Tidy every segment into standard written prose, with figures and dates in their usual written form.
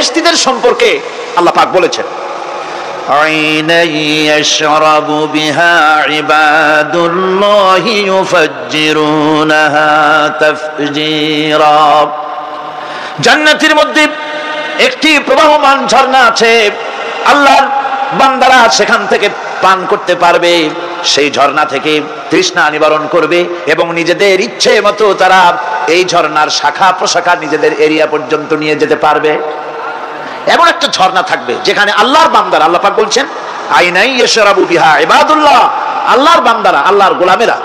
বেহেশতীদের সম্পর্কে আল্লাহ পাক বলেছেন, عينا يشرب بها عباد الله يفجرونها تفجيرا। জান্নাতের মধ্যে একটি প্রবাহমান ঝর্ণা আছে, আল্লাহর বান্দারা সেখান থেকে পান করতে পারবে, সেই ঝর্ণা থেকে তৃষ্ণা নিবারণ করবে এবং নিজেদের ইচ্ছে মতো তারা এই ঝর্ণার শাখা প্রশাখা নিজেদের এরিয়া পর্যন্ত নিয়ে যেতে পারবে। এমন একটা ঝর্ণা থাকবে যেখানে আল্লাহর বান্দারা, আল্লাহ পাক বলছেন আইনাই ইয়াশরাবু বিহা ইবাদুল্লাহ, আল্লাহর বান্দারা, আল্লাহর গোলামেরা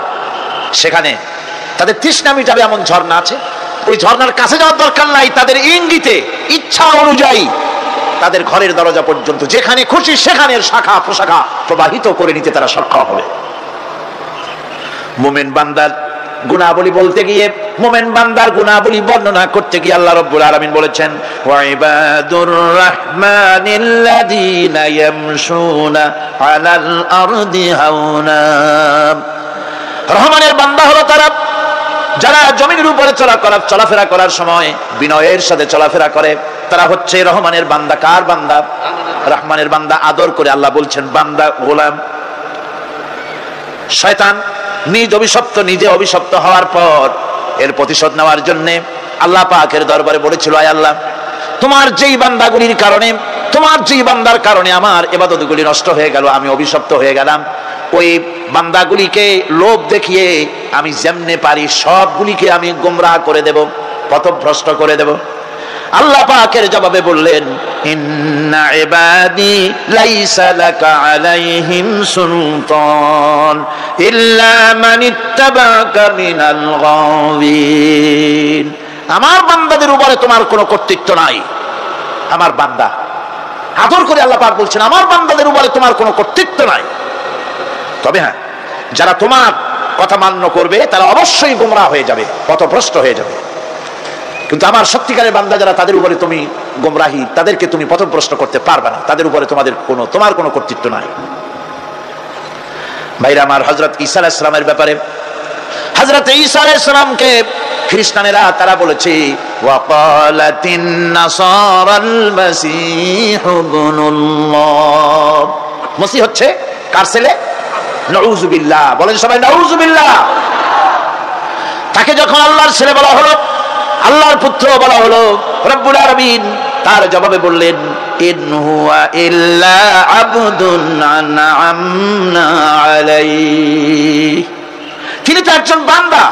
সেখানে তাদের তৃষ্ণা মিটাবে এমন ঝর্ণা আছে। ওই ঝর্ণার কাছে যাওয়ার দরকার নাই, তাদের ইঙ্গিতে ইচ্ছা অনুযায়ী তাদের ঘরের দরজা পর্যন্ত যেখানে খুশি সেখানে শাখা প্রশাখা প্রবাহিত করে নিতে তারা সক্ষম হবে। মুমিন বান্দার গুনাহবলী বলতে গিয়ে, মুমিন বান্দার গুনাহবলী বর্ণনা করতে গিয়ে আল্লাহ রাব্বুল আলামিন বলেছেন ওয়া ইবাদুর রাহমানিল্লাযীনা ইয়ামশুনা আলাল আরদি হাওনা। রহমানের বান্দা হলো তারা যারা জমিনের উপরে চলাফেরা করার সময় বিনয়ের সাথে চলাফেরা করে, তারা হচ্ছে রহমানের বান্দা। কার বান্দা? রহমানের বান্দা। আদর করে আল্লাহ বলছেন বান্দা, গোলাম। শয়তান নিজে অভিশপ্ত হওয়ার পর এর প্রতিশোধ নেওয়ার জন্য আল্লাহ পাকের দরবারে বলেছিল, আয় আল্লাহ, তোমার যেই বান্দাগুলির কারণে, তোমার যেই বান্দার কারণে আমার ইবাদতগুলি নষ্ট হয়ে গেল, আমি অভিশপ্ত হয়ে গেলাম, ওই বান্দাগুলিকে লোভ দেখিয়ে আমি যেমনে পারি সবগুলিকে আমি গোমরাহ করে দেব, পথভ্রষ্ট করে দেব। আল্লাহ পাকের জবাবে বললেন ইন্না ইবাদি লাইসা লাকা আলাইহিম সুলতান ইল্লা মান ইত্তাবাকা মিনাল গাওয়িন। আমার বান্দাদের উপরে তোমার কোনো কর্তৃত্ব নাই। আমার বান্দা, আদর করে আল্লাহ পাক বলছেন আমার বান্দাদের উপরে তোমার কোনো কর্তৃত্ব নাই। তবে হ্যাঁ, যারা তোমার কথা মান্য করবে তারা অবশ্যই গোমরাহ হয়ে যাবে, পথভ্রষ্ট হয়ে যাবে। কিন্তু আমার সত্যিকারের বান্দা যারা, তাদের উপরে তুমি গোমরাহী, তাদেরকে তুমি পথভ্রষ্ট করতে পারবে না, তাদের উপরে তোমার কোনো কর্তৃত্ব নাই। ভাইরা আমার, হযরত ঈসা আলাইহিস সালামের ব্যাপারে, হযরত ঈসা আলাইহিস সালামকে খ্রিস্টানেরা তারা বলেছে ওয়াকালাতিন নাসারাল মাসীহু ইবনুল্লাহ। মসিহ হচ্ছে কার ছেলে? নাউযুবিল্লাহ। বলেন সবাই নাউযুবিল্লাহ। তাকে যখন আল্লাহর ছেলে বলা হলো, আল্লাহর পুত্র বলা হলো, রব্বুল আলামিন তার জবাবে বললেন ইন হুয়া ইল্লা আবদুন আনআমনা আলাইহি। তিনি তো একজন বান্দা,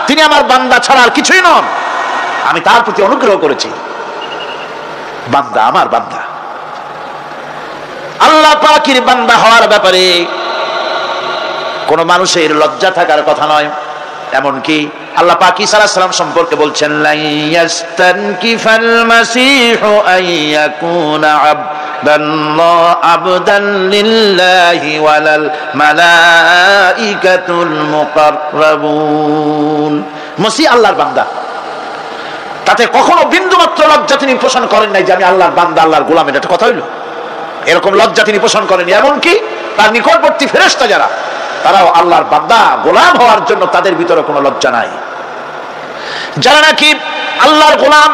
তিনি আমার বান্দা ছাড়া আর কিছুই নন, আমি তার প্রতি অনুগ্রহ করেছি। বান্দা, আমার বান্দা। আল্লাহ পাকের বান্দা হওয়ার ব্যাপারে কোন মানুষের লজ্জা থাকার কথা নয়। এমনকি আল্লাহ পাক ঈসা আলাইহিস সালাম সম্পর্কে বলছেন লা ইয়াস্তানকিফাল মাসীহু আইয়াকুনা আবদান লিল্লাহি ওয়ালাল মালাইকাতুল মুকাররাবুন। মসিহ আল্লাহর বান্দা, তাতে কখনো বিন্দুমাত্র লজ্জা তিনি পোষণ করেন নাই যে আমি আল্লাহর বান্দা, আল্লাহর গোলাম। এটা কথা হইল? এরকম লজ্জা তিনি পোষণ করেনি। এমনকি তার নিকটবর্তী ফেরেশতা যারা, তারাও আল্লাহর বান্দা গোলাম হওয়ার জন্য তাদের ভিতরে কোনো লজ্জা নাই। যারা নাকি আল্লাহর গোলাম,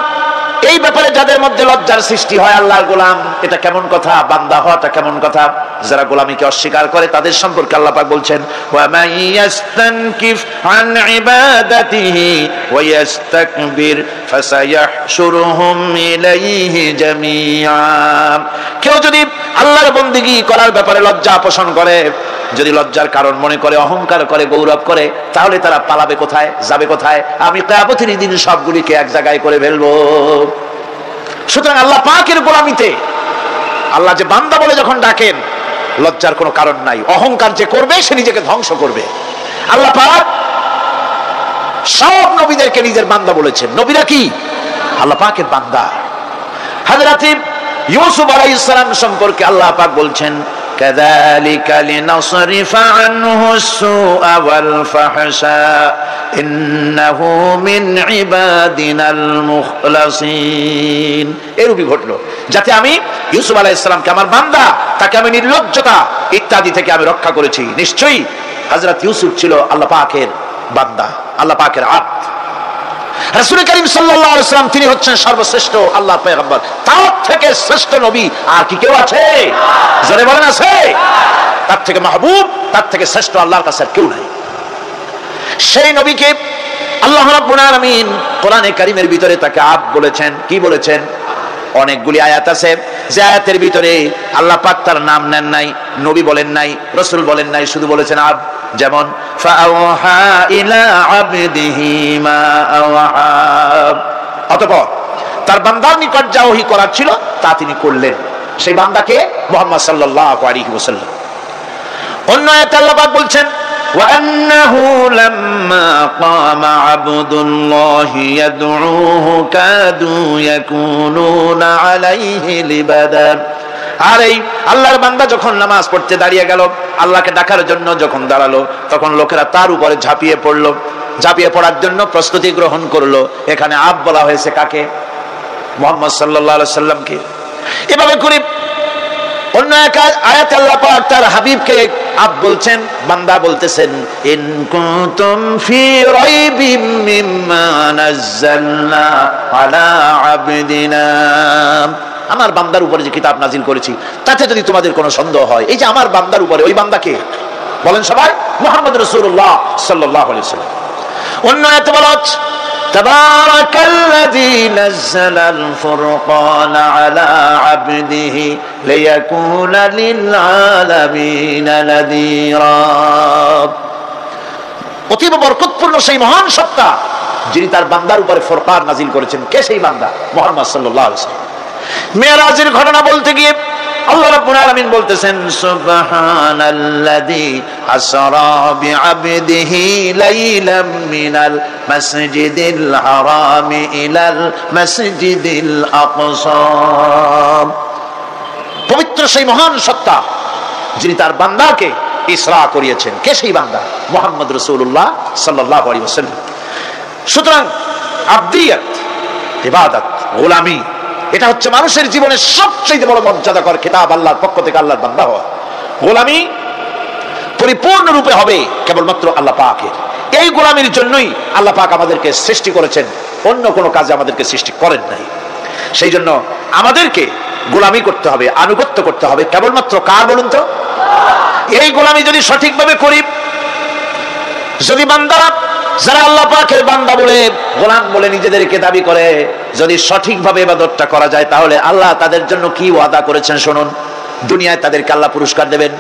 এই ব্যাপারে যাদের মধ্যে লজ্জার সৃষ্টি হয়, আল্লাহর গোলাম এটা কেমন কথা, বান্দা হওয়াটা কেমন কথা, যারা গোলামীকে অস্বীকার করে তাদের সম্পর্কে আল্লাহ পাক বলছেন ওয়া মান ইয়াস্তানকিফ আন ইবাদাতিহি ওয়া ইয়াস্তাকবির ফাসায়াহশুরুহুম ইলাইহি জামিআ। কেউ যদি আল্লাহর বন্দেগী করার ব্যাপারে লজ্জা পোষণ করে, যদি লজ্জার কারণ মনে করে, অহংকার করে, গৌরব করে, তাহলে তারা পালাবে কোথায়, যাবে কোথায়? আমি কিয়ামতের দিন সবগুলিকে এক জায়গায় করে ফেলবো। সুতরাং আল্লাহ পাকের গোলামিতে আল্লাহ যে বান্দা বলে যখন ডাকেন, লজ্জার কোনো কারণ নাই। অহংকার যে করবে সে নিজেকে ধ্বংস করবে। আল্লাহ পাক সব নবীদেরকে নিজের বান্দা বলেছেন। নবীরা কি আল্লাহ পাকের বান্দা। হযরত ইউসুফ আলাইহিস সালাম সম্পর্কে আল্লাহ পাক বলছেন কাযালিকা লিনাসরিফা আনহু আস-সুআ ওয়াল ফাহশা ইন্নাহু মিন ইবাদিনাল মুখলাসিন। এরূপই ঘটলো যাতে আমি ইউসুফ আলাইহিস সালামকে, আমার বান্দা, তাকে আমি নির্লজ্জতা ইত্যাদি থেকে আমি রক্ষা করেছি। নিশ্চয়ই হযরত ইউসুফ ছিল আল্লাহ পাকের বান্দা, আল্লাহ পাকের আব্দ। রাসূল করিম সাল্লাল্লাহু আলাইহি ওয়াসাল্লাম তিনি হচ্ছেন সর্বশ্রেষ্ঠ আল্লাহর পয়গম্বর, তার থেকে শ্রেষ্ঠ নবী আর কি কেউ আছে? জোরে বলেন আছে? তার থেকে মাহবুব, তার থেকে শ্রেষ্ঠ আল্লাহর কাছে আর কেউ নাই। সেই নবীকে আল্লাহ রাব্বুল আলামিন কোরআনে কারীমের ভিতরে তাকে আব বলেছেন। কি বলেছেন? অনেকগুলি আয়াত আছে যে আয়াতের ভিতরে আল্লাহ পাক তার নাম নেন নাই, নবী বলেন নাই, রাসূল বলেন নাই, শুধু বলেছেন আব। যেমন ফাআওহা ইলা আবদিহি মা আওহা, অতঃপর তার বান্দার নিকট যা ওহী করার ছিল তা তিনি করলেন। সেই বান্দাকে মুহাম্মদ সাল্লাল্লাহু আলাইহি ওয়াসাল্লাম। অন্য আয়াতে আল্লাহ পাক বলছেন وأنه لما قام عبد الله يدعوه كادوا يكونون عليه لبدا। আর এই আল্লাহর বান্দা যখন নামাজ পড়তে দাঁড়িয়ে গেল, আল্লাহকে ডাকার জন্য যখন দাঁড়ালো, তখন লোকেরা তার উপরে ঝাঁপিয়ে পড়লো, ঝাঁপিয়ে পড়ার জন্য প্রস্তুতি গ্রহণ করলো। এখানে আব বলা হয়েছে কাকে? মুহাম্মদ সাল্লাল্লাহু আলাইহি সাল্লামকে। এভাবে করে অন্য এক আয়াতে আল্লাহ পাক তার হাবিবকে আব বলছেন, বান্দা বলতেছেন ইন কুনতুম ফি রাইবিম মিম্মা নাযালনা আলা আবদিনা, আমার বান্দার উপরে যে কিতাব নাজিল করেছি তাতে যদি তোমাদের কোনো সন্দেহ হয়। এই যে আমার বান্দার উপরে, ওই বান্দাকে বলেন সবাই? মুহাম্মদ রাসূলুল্লাহ সাল্লাল্লাহু আলাইহি ওয়াসাল্লাম। অন্য আয়াতে বলা হচ্ছে তাবারাকাল্লাযী নাযালাল ফুরকান আলা আবদিহি লিয়াকুনা লিল আলামিনা নাযীরা। অতীব বরকতপূর্ণ সেই মহান সত্তা যিনি তার বান্দার উপরে ফুরকান নাজিল করেছেন। কে সেই বান্দা? মুহাম্মদ সাল্লাল্লাহু আলাইহি ওয়াসাল্লাম। মেরাজের ঘটনা বলতে গিয়ে আল্লাহ রাব্বুল আলামিন বলতেছেন সুবহানাল্লাযী আসরা বিআবদিহি লাইলাম মিনাল মাসজিদিল হারামি ইলাল মাসজিদিল আকসা। পবিত্র সেই মহান সত্তা যিনি তার বান্দাকে ইসরা করিয়েছেন। কে সেই বান্দা? মুহাম্মদ রাসূলুল্লাহ সাল্লাল্লাহু আলাইহি ওয়াসাল্লাম। সুতরাং আবদিয়াত, ইবাদত, গোলামি, এটা হচ্ছে মানুষের জীবনের সবচেয়ে বড় মর্যাদাকর খেতাব আল্লাহর পক্ষ থেকে আল্লাহর বান্দা হওয়া। গোলামি পরিপূর্ণ রূপে হবে কেবলমাত্র আল্লাহ পাকের। এই গোলামির জন্যই আল্লাহ পাক আমাদেরকে সৃষ্টি করেছেন, অন্য কোনো কাজে আমাদেরকে সৃষ্টি করেন নাই। সেই জন্য আমাদেরকে গোলামি করতে হবে, আনুগত্য করতে হবে কেবলমাত্র কার বলুন তো? এই গোলামি যদি সঠিকভাবে করি, যদি বান্দারা যারা আল্লাহ পাকের বান্দা বলে, গোলাম বলে নিজেদেরকে দাবি করে, যদি সঠিকভাবে ইবাদতটা করা যায়, তাহলে আল্লাহ তাদের জন্য কি ওয়াদা করেছেন শুনুন। দুনিয়ায় তাদেরকে আল্লাহ পুরস্কার দেবেন,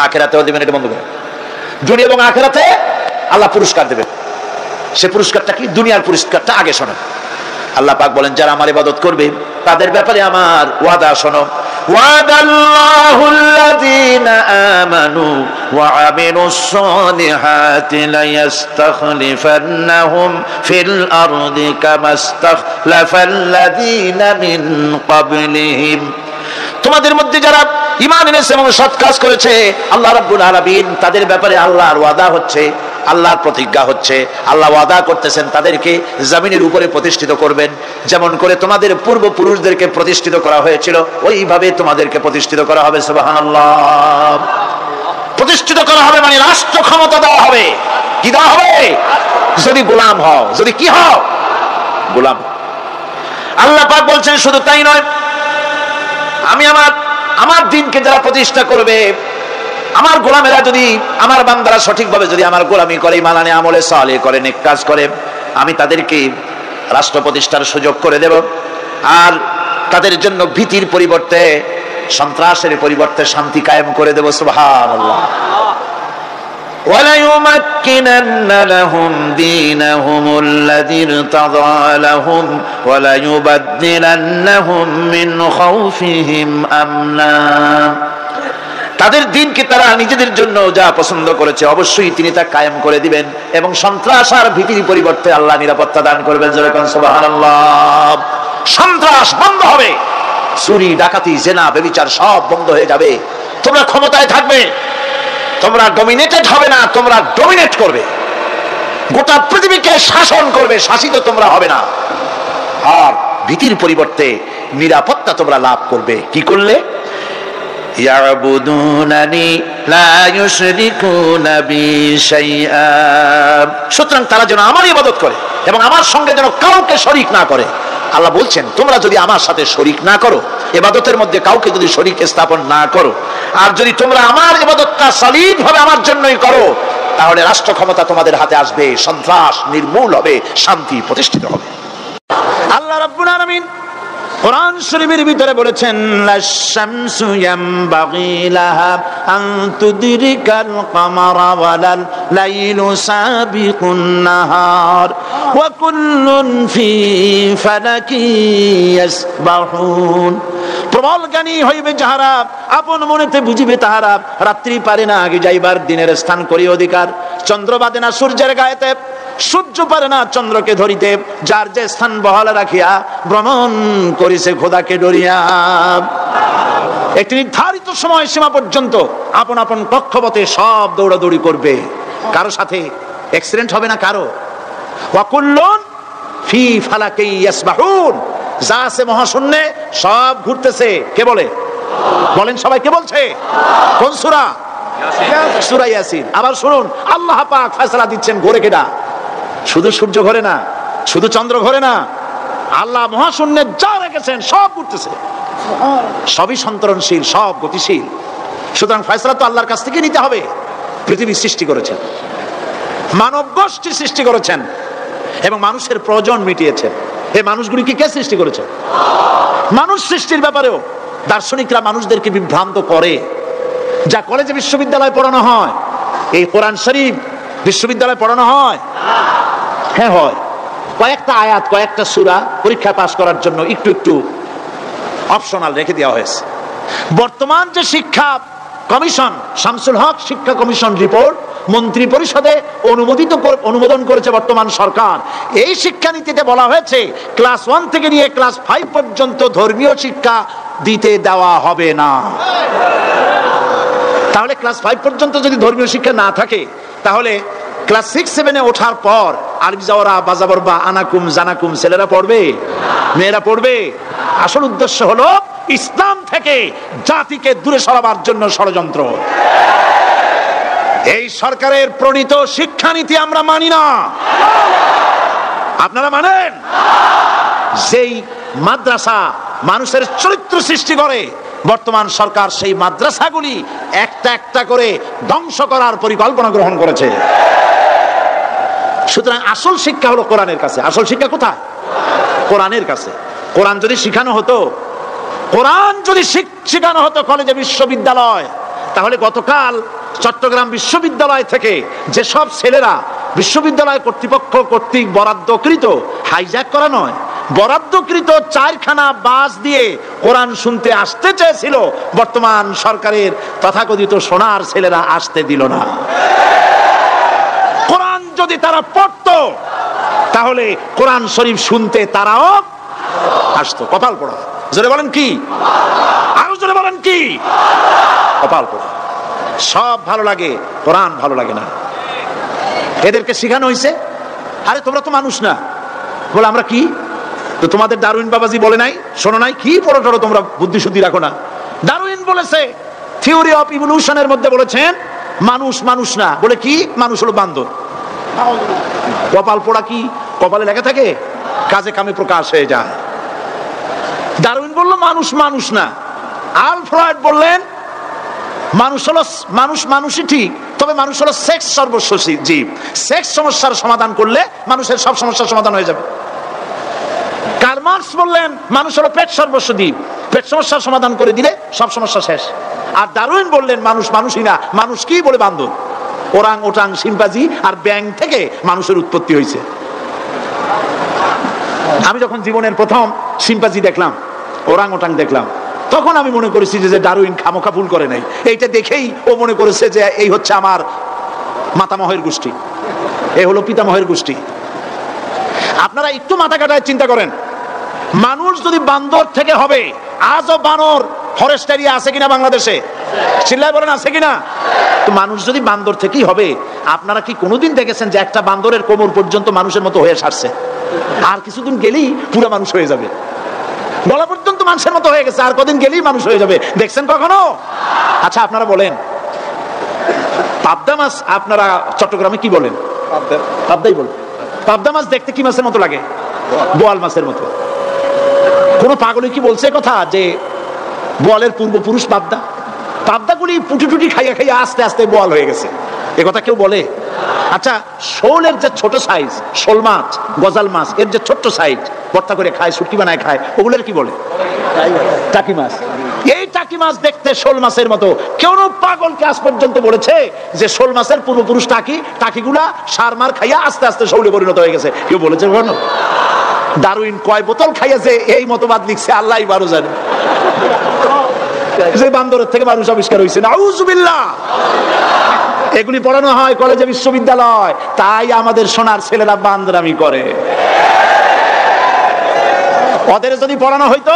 আখিরাতেও দেবেন। এটা বন্ধ করেন। দুনিয়া এবং আখিরাতে আল্লাহ পুরস্কার দেবেন। সে পুরস্কারটা কি? দুনিয়ার পুরস্কারটা আগে শোনো। আল্লাহ পাক বলেন যারা আমার ইবাদত করবে তাদের ব্যাপারে আমার ওয়াদা শোনো। ওয়াদাল্লাহুল্লাযীনা আমানু ওয়া আমিলুস সালিহাতি লায়াস্তাখলিফান্নাহুম ফিল আরদি কামাস্তাখলাফাল্লাযীনা মিন ক্বাবলিহিম। তোমাদের মধ্যে যারা ঈমান এনেছে এবং সৎ কাজ করেছে, আল্লাহ রাব্বুল আলামিন তাদের ব্যাপারে আল্লাহর ওয়াদা হচ্ছে, আল্লাহর প্রতিজ্ঞা হচ্ছে, আল্লাহ ওয়াদা করতেছেন তাদেরকে জমিনের উপরে প্রতিষ্ঠিত করবেন। যেমন করে তোমাদের পূর্বপুরুষদেরকে প্রতিষ্ঠিত করা হয়েছিল, ওইভাবে তোমাদেরকে প্রতিষ্ঠিত করা হবে। সুবহানাল্লাহ। প্রতিষ্ঠিত করা হবে মানে রাষ্ট্র ক্ষমতা দেওয়া হবে। কি দেওয়া হবে? যদি গোলাম হও, যদি কি হও? গোলাম। আল্লাহ পাক বলছেন শুধু তাই নয়, আমি আমার দিনকে যারা প্রতিষ্ঠা করবে, আমার গোলামেরা যদি, আমার বান্দারা সঠিকভাবে যদি আমার গোলামি করে, ঈমান আনে, আমলে সালেহ করে, নেক কাজ করে, আমি তাদেরকে রাষ্ট্র প্রতিষ্ঠার সুযোগ করে দেব। আর তাদের জন্য ভীতির পরিবর্তে, সন্ত্রাসের পরিবর্তে শান্তি কায়েম করে দেব। সুবহানাল্লাহ। وَلَيُمَكِّنَنَّ لَهُمْ دِينَهُمُ الَّذِي ارْتَضَىٰ لَهُمْ وَلَيُبَدِّلَنَّهُمْ مِنْ خَوْفِهِمْ أَمْنًا। তাদের দিনকে তারা নিজেদের জন্য যা পছন্দ করেছে অবশ্যই তিনি তা কায়েম করে দিবেন, এবং সন্ত্রাস আর ভীতির পরিবর্তে আল্লাহ নিরাপত্তা দান করবেন। যেরকম সুবহানাল্লাহ। সন্ত্রাস বন্ধ হবে, চুরি, ডাকাতি, জেনা, ব্যভিচার সব বন্ধ হয়ে যাবে। তোমরা ক্ষমতায় থাকবে, তোমরা ডমিনেটেড হবে না, তোমরা ডমিনেট করবে, গোটা পৃথিবীকে শাসন করবে, শাসিত তোমরা হবে না। আর ভীতির পরিবর্তে নিরাপত্তা তোমরা লাভ করবে। কি করলে? ইয়াবুদুনানি লা ইউশরিকুনা বি শাইআ। সুতরাং তারা যেন আমার ইবাদত করে, এবং আমার সঙ্গে যেন কাউকে শরীক না করে। আল্লাহ বলছেন তোমরা যদি আমার সাথে শরীক না করো, ইবাদতের মধ্যে কাউকে যদি শরীক স্থাপন না করো, আর যদি তোমরা আমার ইবাদতটা সলিডভাবে আমার জন্যই করো, তাহলে রাষ্ট্র ক্ষমতা তোমাদের হাতে আসবে, সন্ত্রাস নির্মূল হবে, শান্তি প্রতিষ্ঠিত হবে। আল্লাহ রাব্বুল আলামিন কোরআন শরীফের ভিতরে বলেছেন লাশ-শামসু ইয়ামবাগি লাহা আন তুদরিকাল কামারা ওয়ালাল লাইলু সাবিকুন নাহার ওয়া কুল্লুন ফি ফালাকি ইয়াসবাহুন। প্রবল জ্ঞানী হইবে যাহারা, আপন মনেতে বুঝিবে তাহারা, রাত্রি পারে না আগে যাইবার, দিনের স্থান করি অধিকার। চন্দ্র বাদে না সূর্যের গায়েতে, সূর্য পারে না চন্দ্রকে ধরিতে, যার যে স্থান বহাল রাখিয়া ভ্রমণ করিছে খোদাকে ডরিয়া। একটি নির্ধারিত সময় সীমা পর্যন্ত আপন আপন কক্ষপথে সব দৌড়াদৌড়ি করবে, কারো সাথে অ্যাক্সিডেন্ট হবে না কারো। ওয়াকুল্লুন ফি ফালাকি ইয়াসবাহুন, যা আছে মহাশূন্যে সব ঘুরতেছে। কে বলে? বলেন সবাই, কে বলছে? কোন সূরা? সূরা ইয়াসিন। আবার শুনুন, আল্লাহ পাক ফয়সালা দিচ্ছেন ঘোরে কেডা? শুধু সূর্য ঘোরে না, শুধু চন্দ্র ঘোরে না, আল্লাহ মহাশূন্যে যা রেখেছেন সব ঘুরতেছে, সবই সন্তরণশীল, সব গতিশীল। সুতরাং ফয়সালা তো আল্লাহর কাছ থেকে নিতে হবে। পৃথিবী সৃষ্টি করেছেন, মানব গোষ্ঠী সৃষ্টি করেছেন এবং মানুষের প্রয়োজন মিটিয়েছেন। এই মানুষগুলিকে কে সৃষ্টি করেছেন? মানুষ সৃষ্টির ব্যাপারেও দার্শনিকরা মানুষদেরকে বিভ্রান্ত করে। যা কলেজে বিশ্ববিদ্যালয়ে পড়ানো হয়, এই কোরআন শরীফ বিশ্ববিদ্যালয়ে পড়ানো হয়? হ্যাঁ হয়। কয়েকটা আয়াত, কয়েকটা সূরা পরীক্ষা পাস করার জন্য একটু একটু অপশনাল রেখে দেওয়া হয়েছে। বর্তমান যে শিক্ষা কমিশন, শামসুল হক শিক্ষা কমিশন রিপোর্ট মন্ত্রী পরিষদে অনুমোদন করেছে বর্তমান সরকার। এই শিক্ষানীতিতে বলা হয়েছে ক্লাস 1 থেকে নিয়ে ক্লাস 5 পর্যন্ত ধর্মীয় শিক্ষা দিতে দেওয়া হবে না। তাহলে ক্লাস 5 পর্যন্ত যদি ধর্মীয় শিক্ষা না থাকে, তাহলে ক্লাস 6-7-এ ওঠার পর আরবি যাওয়ারা, বাজাবর বা আনাকুম জানাকুম ছেলেরা পড়বে? মেয়েরা পড়বে? আসল উদ্দেশ্য হলো ইসলাম থেকে জাতিকে দূরে সরাবার জন্য ষড়যন্ত্র। এই সরকারের প্রণীত শিক্ষানীতি আমরা মানি না। আপনারা মানেন? যেই মাদ্রাসা মানুষের চরিত্র সৃষ্টি করে, বর্তমান সরকার সেই মাদ্রাসাগুলি একটা একটা করে ধ্বংস করার পরিকল্পনা গ্রহণ করেছে। সুতরাং আসল শিক্ষা হলো কোরআনের কাছে। আসল শিক্ষা কোথায়? কোরআনের কাছে। কোরআন যদি শিখানো হতো, কোরআন যদি শিখানো হতো কলেজে বিশ্ববিদ্যালয়, তাহলে গতকাল চট্টগ্রাম বিশ্ববিদ্যালয় থেকে যেসব ছেলেরা বিশ্ববিদ্যালয় কর্তৃপক্ষ কর্তৃক বরাদ্দকৃত, হাইজ্যাক করা নয়, বরাদ্দকৃত 4খানা বাস দিয়ে কোরআন শুনতে আসতে চেয়েছিল, বর্তমান সরকারের তথাকথিত সোনার ছেলেরা আসতে দিল না। কোরআন যদি তারা পড়তো, তাহলে কোরআন শরীফ শুনতে তারাও আসতো। কপাল পোড়া। জোরে বলেন কি? আরো জোরে বলেন কি? কপাল পোড়া। সব ভালো লাগে, কোরআন ভালো লাগে না। এদেরকে শিখানো হয়েছে, আরে তোমরা তো মানুষ না। বলে আমরা কি? তো তোমাদের ডারউইন বাবাজি বলে নাই, শোনো নাই? কি পড়ো টড়ো তোমরা, বুদ্ধি শুদ্ধি রাখো না। ডারউইন বলেছে, থিওরি অফ ইভলিউশনের মধ্যে বলেছেন মানুষ মানুষ না। বলে কি? মানুষ হলো বান্দর। কপাল পোড়া। কি কপালে লেখা থাকে? কাজে কামে প্রকাশ হয়ে যায়। ডারউইন বললো মানুষ মানুষ না। আল ফ্রয়েড বললেন মানুষ হলো মানুষই ঠিক, তবে মানুষ হলো সেক্স সর্বস্ব জীব। সেক্স সমস্যার সমাধান করলে মানুষের সব সমস্যার সমাধান হয়ে যাবে। কার্ল মার্কস বললেন মানুষ হলো পেট সর্বস্ব জীব, পেট সমস্যার সমাধান করে দিলে সব সমস্যা শেষ। আর ডারউইন বললেন মানুষ মানুষই না, মানুষ কি? বলে বান্দর। ওরাং ওটাং শিম্পাজি আর ব্যাং থেকে মানুষের উৎপত্তি হয়েছে। আমি যখন জীবনের প্রথম শিম্পাজি দেখলাম, ওরাং ওটাং দেখলাম, তখন আমি মনে করেছি যে ডারউইন খামোখা ভুল করে নাই। এইটা দেখেই ও মনে করেছে যে এই হচ্ছে আমার মাতামহের গোষ্ঠী, এই হলো পিতামহের গোষ্ঠী। আপনারা একটু মাথা কাটায় চিন্তা করেন, মানুষ যদি বান্দর থেকে হবে, আজও বানর ফরেস্ট এরিয়া আছে কিনা বাংলাদেশে? চিল্লায় বলেন আছে কিনা? তো মানুষ যদি বান্দর থেকেই হবে, আপনারা কি কোনোদিন দেখেছেন যে একটা বান্দরের কোমর পর্যন্ত মানুষের মতো হয়ে সারছে? আর কিছুদিন গেলেই পুরো মানুষ হয়ে যাবে। গলা পর্যন্ত মানুষের মতো হয়ে গেছে, আর কদিন গেলেই মানুষ হয়ে যাবে। দেখছেন কখনো? আচ্ছা আপনারা বলেন, পাবদা মাছ আপনারা চট্টগ্রামে কি বলেন? পাবদাই বলেন। পাবদা মাছ দেখতে কি মাছের মতো লাগে? বোয়াল মাছের মতো। কোন পাগলে কি বলছে কথা যে বোয়ালের পূর্বপুরুষ পাবদা? পাবদাগুলি পুটি টুটি খাইয়া খাইয়া আস্তে আস্তে বোয়াল হয়ে গেছে, এ কথা কেউ বলে? আচ্ছা, শোলের যে ছোট সাইজ, শোল মাছ, গজাল মাছ, এর যে ছোট্ট সাইজ ভর্তা করে খায়, শুটকি বানায় খায়, ওগুলোর কি বলে? টাকি মাছ। এই টাকি মাছ দেখতে শোল মাছের মতো। কেউ পাগলকে আজ পর্যন্ত বলেছে যে শোল মাছের পূর্বপুরুষ টাকি, টাকিগুলা সার মার খাইয়া আস্তে আস্তে শৌলে পরিণত হয়ে গেছে? কেউ বলেছে কখনো? ডারউইন কয় বোতল খাইয়াছে এই মতবাদ লিখছে আল্লাহই বারো জানে। যে বান্দরের থেকে মানুষ আবিষ্কার হয়েছে, নাউজুবিল্লাহ। এগুলি পড়ানো হয় কলেজে, বিশ্ববিদ্যালয়, তাই আমাদের সোনার ছেলেরা বান্দরামি করে। ওদের যদি পড়ানো হইতো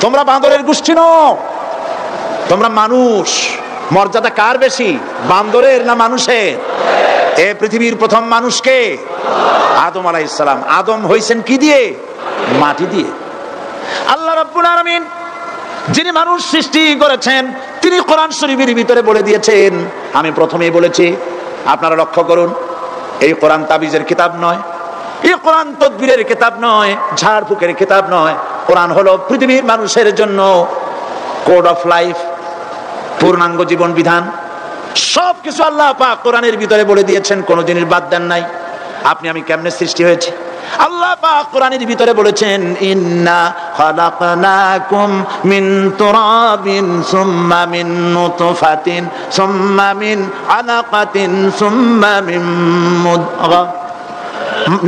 তোমরা বান্দরের গোষ্ঠী নও, তোমরা মানুষ। মর্যাদা কার বেশি, বান্দরের না মানুষের? এ পৃথিবীর প্রথম মানুষকে আদম আলাইহিস সালাম। আদম হইছেন কি দিয়ে? মাটি দিয়ে। আল্লাহ রাব্বুল আলামিন যিনি মানুষ সৃষ্টি করেছেন তিনি কোরআন শরীফের ভিতরে বলে দিয়েছেন। আমি প্রথমেই বলেছি, আপনারা লক্ষ্য করুন, এই কোরআন তাবিজের কিতাব নয়, এই কোরআন তদবিরের কিতাব নয়, ঝাড়ফুঁকের কিতাব নয়। কোরআন হলো পৃথিবীর মানুষের জন্য কোড অফ লাইফ, পূর্ণাঙ্গ জীবন বিধান। সবকিছু আল্লাহ পাক কোরআনের ভিতরে বলে দিয়েছেন, কোনো জিনিস বাদ দেন নাই। আপনি আমি কেমনে সৃষ্টি হয়েছে আল্লাহ পাক কোরআনের ভিতরে বলেছেন, ইন্না খালাকনাকুম মিন তুরাবিন সুম্মা মিন নুতফাতিন সুম্মা মিন আলাকাতিন সুম্মা মিন মুদগা।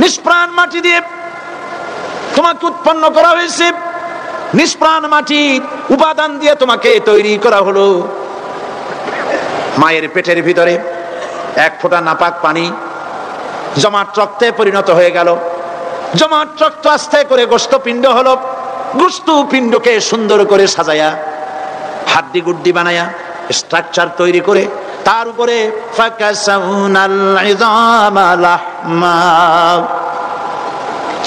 নিষ্প্রাণ মাটি দিয়ে তোমাকে উৎপন্ন করা হয়েছে, নিষ্প্রাণ মাটির উপাদান দিয়ে তোমাকে তৈরি করা হলো। মায়ের পেটের ভিতরে এক ফোঁটা নাপাক পানি জমাট রক্তে পরিণত হয়ে গেল, জমাট রক্ত আস্তে করে গোশতপিণ্ড হলো, গোশতপিণ্ডকে সুন্দর করে সাজায়া হাড্ডি গুড্ডি বানায়া স্ট্রাকচার তৈরি করে তার উপরে ফাকাসাউনাল ইযামা লাহমা,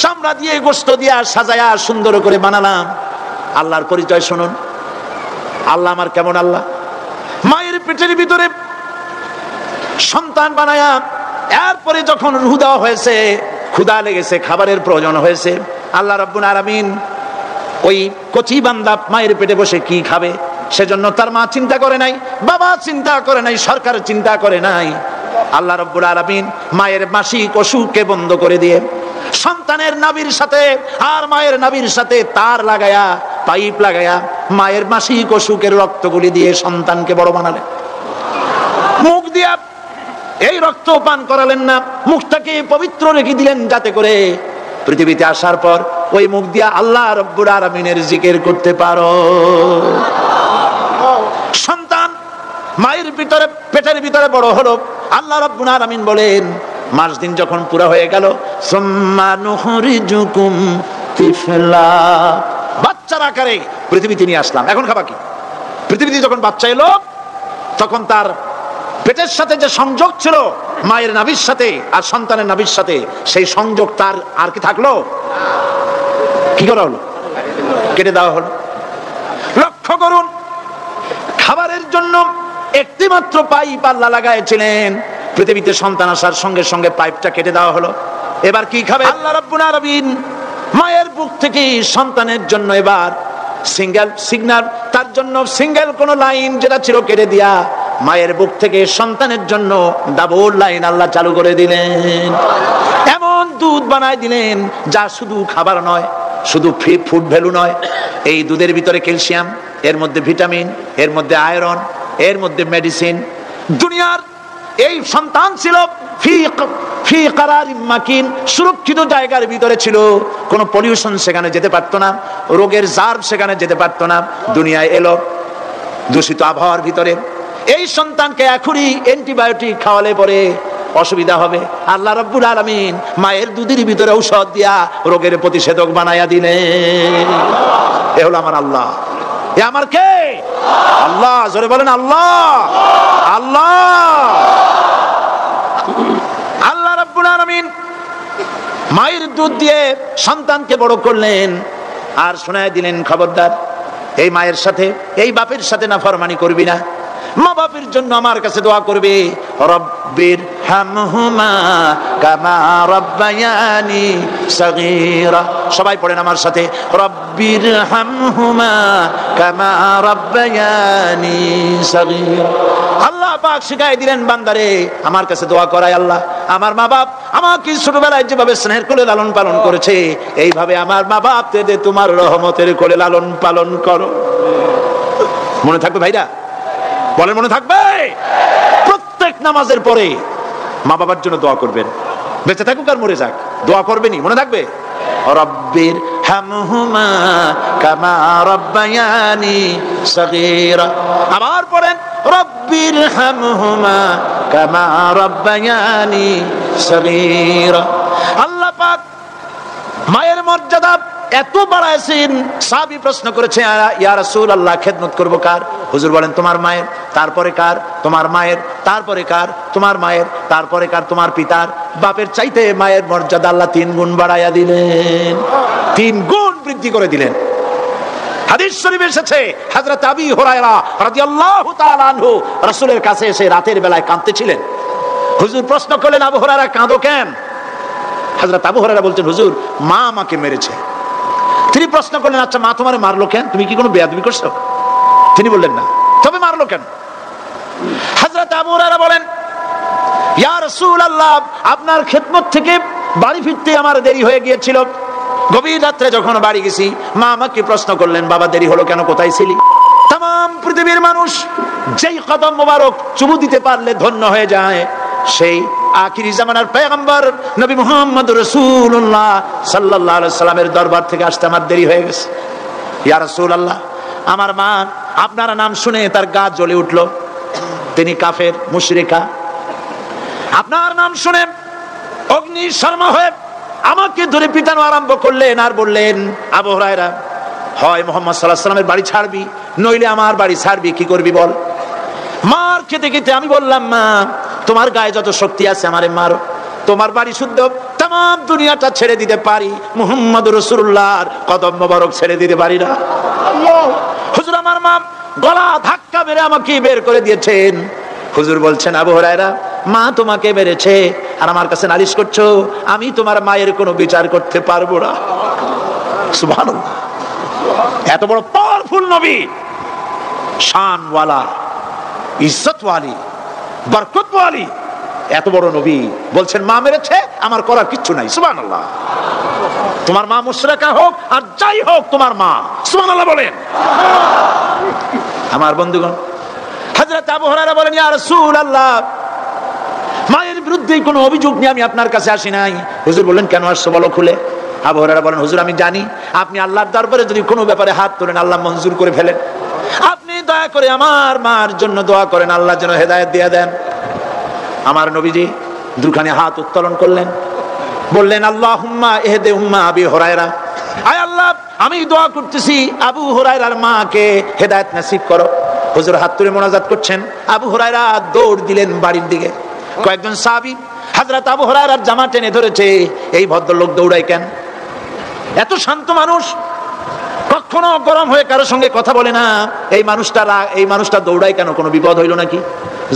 চামড়া দিয়ে গোশত দিয়া সাজায়া সুন্দর করে বানালাম। আল্লাহর পরিচয় শুনুন, আল্লাহ আমার কেমন আল্লাহ। মায়ের পেটের ভিতরে সন্তান বানায়া এরপরে যখন রূহ দেওয়া হয়েছে, ক্ষুধা লেগেছে, খাবারের প্রয়োজন হয়েছে, আল্লাহ রাব্বুল আলামিন ওই কচি বান্দা মায়ের পেটে বসে কি খাবে সেজন্য তার মা চিন্তা করে নাই, বাবা চিন্তা করে নাই, সরকার চিন্তা করে নাই। আল্লাহ রাব্বুল আলামিন মায়ের মাসিক অসুখকে বন্ধ করে দিয়ে সন্তানের নাভির সাথে আর মায়ের নাভির সাথে তার লাগায়া, পাইপ লাগায়া মায়ের মাসিক অসুখের রক্তগুলি দিয়ে সন্তানকে বড় বানালেন। মুখ দিয়া এই রক্ত পান করালেন না, মুখটাকে পবিত্র রেখে দিলেন যাতে করে পৃথিবীতে আসার পর ওই মুখ দিয়া আল্লাহ রাব্বুল আলামিনের জিকির করতে পারো। সন্তান মায়ের ভিতরে পেটের ভিতরে বড় হলো, আল্লাহ রাব্বুল আলামিন বলেন মাস দিন যখন পুরো হয়ে গেল, সুম্মা নুখরিজুকুম তিফলা, বাচ্চার আকারে পৃথিবীতে নিয়ে আসলাম। এখন খাবা কি? পৃথিবীতে যখন বাচ্চা এলো তখন তার পেটের সাথে যে সংযোগ ছিল মায়ের নাভির সাথে আর সন্তানের নাভির সাথে, সেই সংযোগ তার আর কি থাকলো? কি করা হলো? কেটে দেওয়া হলো। লক্ষ্য করুন, খাবারের জন্য একটি মাত্র পাইপ আল্লাহ লাগাইছিলেন, পৃথিবীতে সন্তান আসার সঙ্গে সঙ্গে পাইপটা কেটে দেওয়া হলো। এবার কি খাবে? আল্লাহ রাব্বুল আলামিন মায়ের বুক থেকে সন্তানের জন্য এবার সিঙ্গেল সিগন্যাল, তার জন্য সিঙ্গেল কোন লাইন যেটা ছিল কেটে দিয়া মায়ের বুক থেকে সন্তানের জন্য ডাবল লাইন আল্লাহ চালু করে দিলেন। এমন দুধ বানায় দিলেন যা শুধু খাবার নয়, শুধু ফুড ভ্যালু নয়, এই দুধের ভিতরে ক্যালসিয়াম, এর মধ্যে ভিটামিন, এর মধ্যে আয়রন, এর মধ্যে মেডিসিন। দুনিয়ার এই সন্তান ছিল ফি কারারিম মাকিন, সুরক্ষিত জায়গার ভিতরে ছিল, কোনো পলিউশন সেখানে যেতে পারতো না, রোগের জার্ম সেখানে যেতে পারতো না। দুনিয়ায় এলো দূষিত আবহাওয়ার ভিতরে, এই সন্তানকে এখনই অ্যান্টিবায়োটিক খাওয়ালে পরে অসুবিধা হবে। আল্লাহ রাব্বুল আলামিন মায়ের দুধের ভিতরে ঔষধ দিয়া রোগের প্রতিষেধক বানায়া দিলেন। এ হলো আমার আল্লাহ। এ আমার কে? আল্লাহ। জোরে বলেন আল্লাহ। আল্লাহ আল্লাহ রাব্বুল আলামিন মায়ের দুধ দিয়ে সন্তানকে বড় করলেন আর শোনায় দিলেন, খবরদার এই মায়ের সাথে, এই বাপের সাথে নাফরমানি করবি না। মা বাপের জন্য আমার কাছে দোয়া করবে, রব্বির হামহুমা কামা রাব্বায়ানি সগীরা। সবাই পড়েন আমার সাথে, রব্বির হামহুমা কামা রাব্বায়ানি সগীরা। আল্লাহ পাক শিখাই দিলেন বান্দারে আমার কাছে দোয়া করায়, আল্লাহ আমার মা বাপ আমাকে ছোটবেলায় যেভাবে স্নেহের কোলে লালন পালন করেছে, এইভাবে আমার মা বাপ তোমার রহমতের কোলে লালন পালন করো। মনে থাকবে ভাইরা? বলেন মনে থাকবে? প্রত্যেক নামাজের পরে মা বাবার জন্য দোয়া করবেন, বেঁচে থাকুক আর মরে যাক, দোয়া করবেনই। মনে থাকবে? রব্বির হামহুমা কামা রাব্বায়ানি সগীরা। আবার পড়েন রব্বির হামহুমা কামা রাব্বায়ানি সগীরা। আল্লাহ পাক মায়ের মর্যাদা এত বাড়াইছেন, সাহাবী প্রশ্ন করেছে ইয়া রাসূলুল্লাহ খেদমত করব কার? হুজুর বলেন তোমার মায়ের, তারপরে কার? তোমার মায়ের, তারপরে কার? তোমার মায়ের, তারপরে কার? তোমার পিতার। বাপের চাইতে মায়ের মর্যাদা আল্লাহ 3 গুণ বাড়াইয়া দিলেন, 3 গুণ বৃদ্ধি করে দিলেন। হাদিস শরীফে এসেছে হযরত আবী হুরায়রা রাদিয়াল্লাহু তাআলা আনহু রাসূলের কাছে এসে রাতের বেলায় কাঁদতেছিলেন। হুজুর প্রশ্ন করলেন আবু হুরায়রা কাঁদো কেন? হযরত আবু হুরায়রা বলছেন হুজুর মা আমাকে মেরেছে। তিনি প্রশ্ন করলেন আচ্ছা মা তোমারে মারলো কেন? তুমি কি কোনো বেয়াদবি করছো? তিনি বললেন না, তবে মারলো কেন? হযরত আবু হুরায়রা বলেন ইয়া রাসূলুল্লাহ আপনার খেদমত থেকে বাড়ি ফিরতে আমার দেরি হয়ে গিয়েছিল। গভীর রাত্রে যখন বাড়ি গেছি মা আমাকে প্রশ্ন করলেন বাবা দেরি হলো কেন, কোথায় ছিলি? তাম পৃথিবীর মানুষ যেই কদম মোবারক চুমু দিতে পারলে ধন্য হয়ে যায়, সেই আখিরি জামানার পয়গম্বর নবী মুহাম্মদ রাসূলুল্লাহ সাল্লাল্লাহু আলাইহি সাল্লামের দরবার থেকে আসতে আমার দেরি হয়ে গেছে। ইয়া রাসূলুল্লাহ আমার মা আপনার নাম শুনে তার গা জ্বলে উঠলো, তিনি কাফের মুশরিকা। আপনার নাম শুনে অগ্নি শর্মা হয়ে আমাকে ধরে পিটানো আরম্ভ করলেন আর বললেন আবু হুরায়রা হয় মুহাম্মদ সাল্লাল্লাহু আলাইহি সাল্লামের বাড়ি ছাড়বি, নইলে আমার বাড়ি ছাড়বি, কি করবি বল? মার খেতে খেতে আমি বললাম মা তোমার গায়ে যত শক্তি আছে আমারে মারো, তোমার বাড়ি শুদ্ধ তাম দুনিয়াটা ছেড়ে দিতে পারি, মুহাম্মদ রাসূলুল্লাহর কদম মোবারক ছেড়ে দিতে পারি না। হুজুর আমার মা গলা ধাক্কা মেরে আমাকে বের করে দিয়েছেন। হুজুর বলছেন আবু হুরায়রা মা তোমাকে মেরেছে আর আমার কাছে নালিশ করছো, আমি তোমার মায়ের কোনো বিচার করতে পারবো না। সুবহানাল্লাহ, এত বড় পাওয়ারফুল নবী, শানওয়ালা, ইজ্জতওয়ালি, বরকতওয়ালি, এত বড় নবী বলছেন মা মেরেছে আমার করার কিচ্ছু নাই। সুবহানাল্লাহ, তোমার মা মুশরিকা হোক আর যাই হোক তোমার মা। সুবহানাল্লাহ বলেন। আমার বন্ধুগণ হযরত আবু হুরায়রা বলেন ইয়া রাসূলুল্লাহ মায়ের বিরুদ্ধে কোনো অভিযোগ নিয়ে আমি আপনার কাছে আসি নাই। হুজুর বললেন কেন আসছো বলো খুলে। আবু হুরায়রা বলেন হুজুর আমি জানি আপনি আল্লাহর দরবারে যদি কোনো ব্যাপারে হাত তোলেন আল্লাহ মঞ্জুর করে ফেলেন, আপনি দয়া করে আমার মার জন্য দোয়া করেন আল্লাহ যেন হেদায়েত দিয়ে দেন। আমার নবীজি দুখানি হাত উত্তোলন করলেন, বললেন আল্লাহুম্মা ইহদি উম্মা আবি হুরায়রা, আয় আল্লাহ আমি দোয়া করতেছি আবু হুরায়রার মাকে হেদায়েত নসিব করো। হুজুর হাত তুলে মোনাজাত করছেন, আবু হুরায়রা দৌড় দিলেন বাড়ির দিকে। কয়েকজন সাহাবী হযরত আবু হুরায়রার জামা টেনে ধরেছে, এই ভদ্রলোক দৌড়ায় কেন? এত শান্ত মানুষ, কখনো গরম হয়ে কারোর সঙ্গে কথা বলে না, এই মানুষটা দৌড়ায় কেন? কোনো বিপদ হইল নাকি?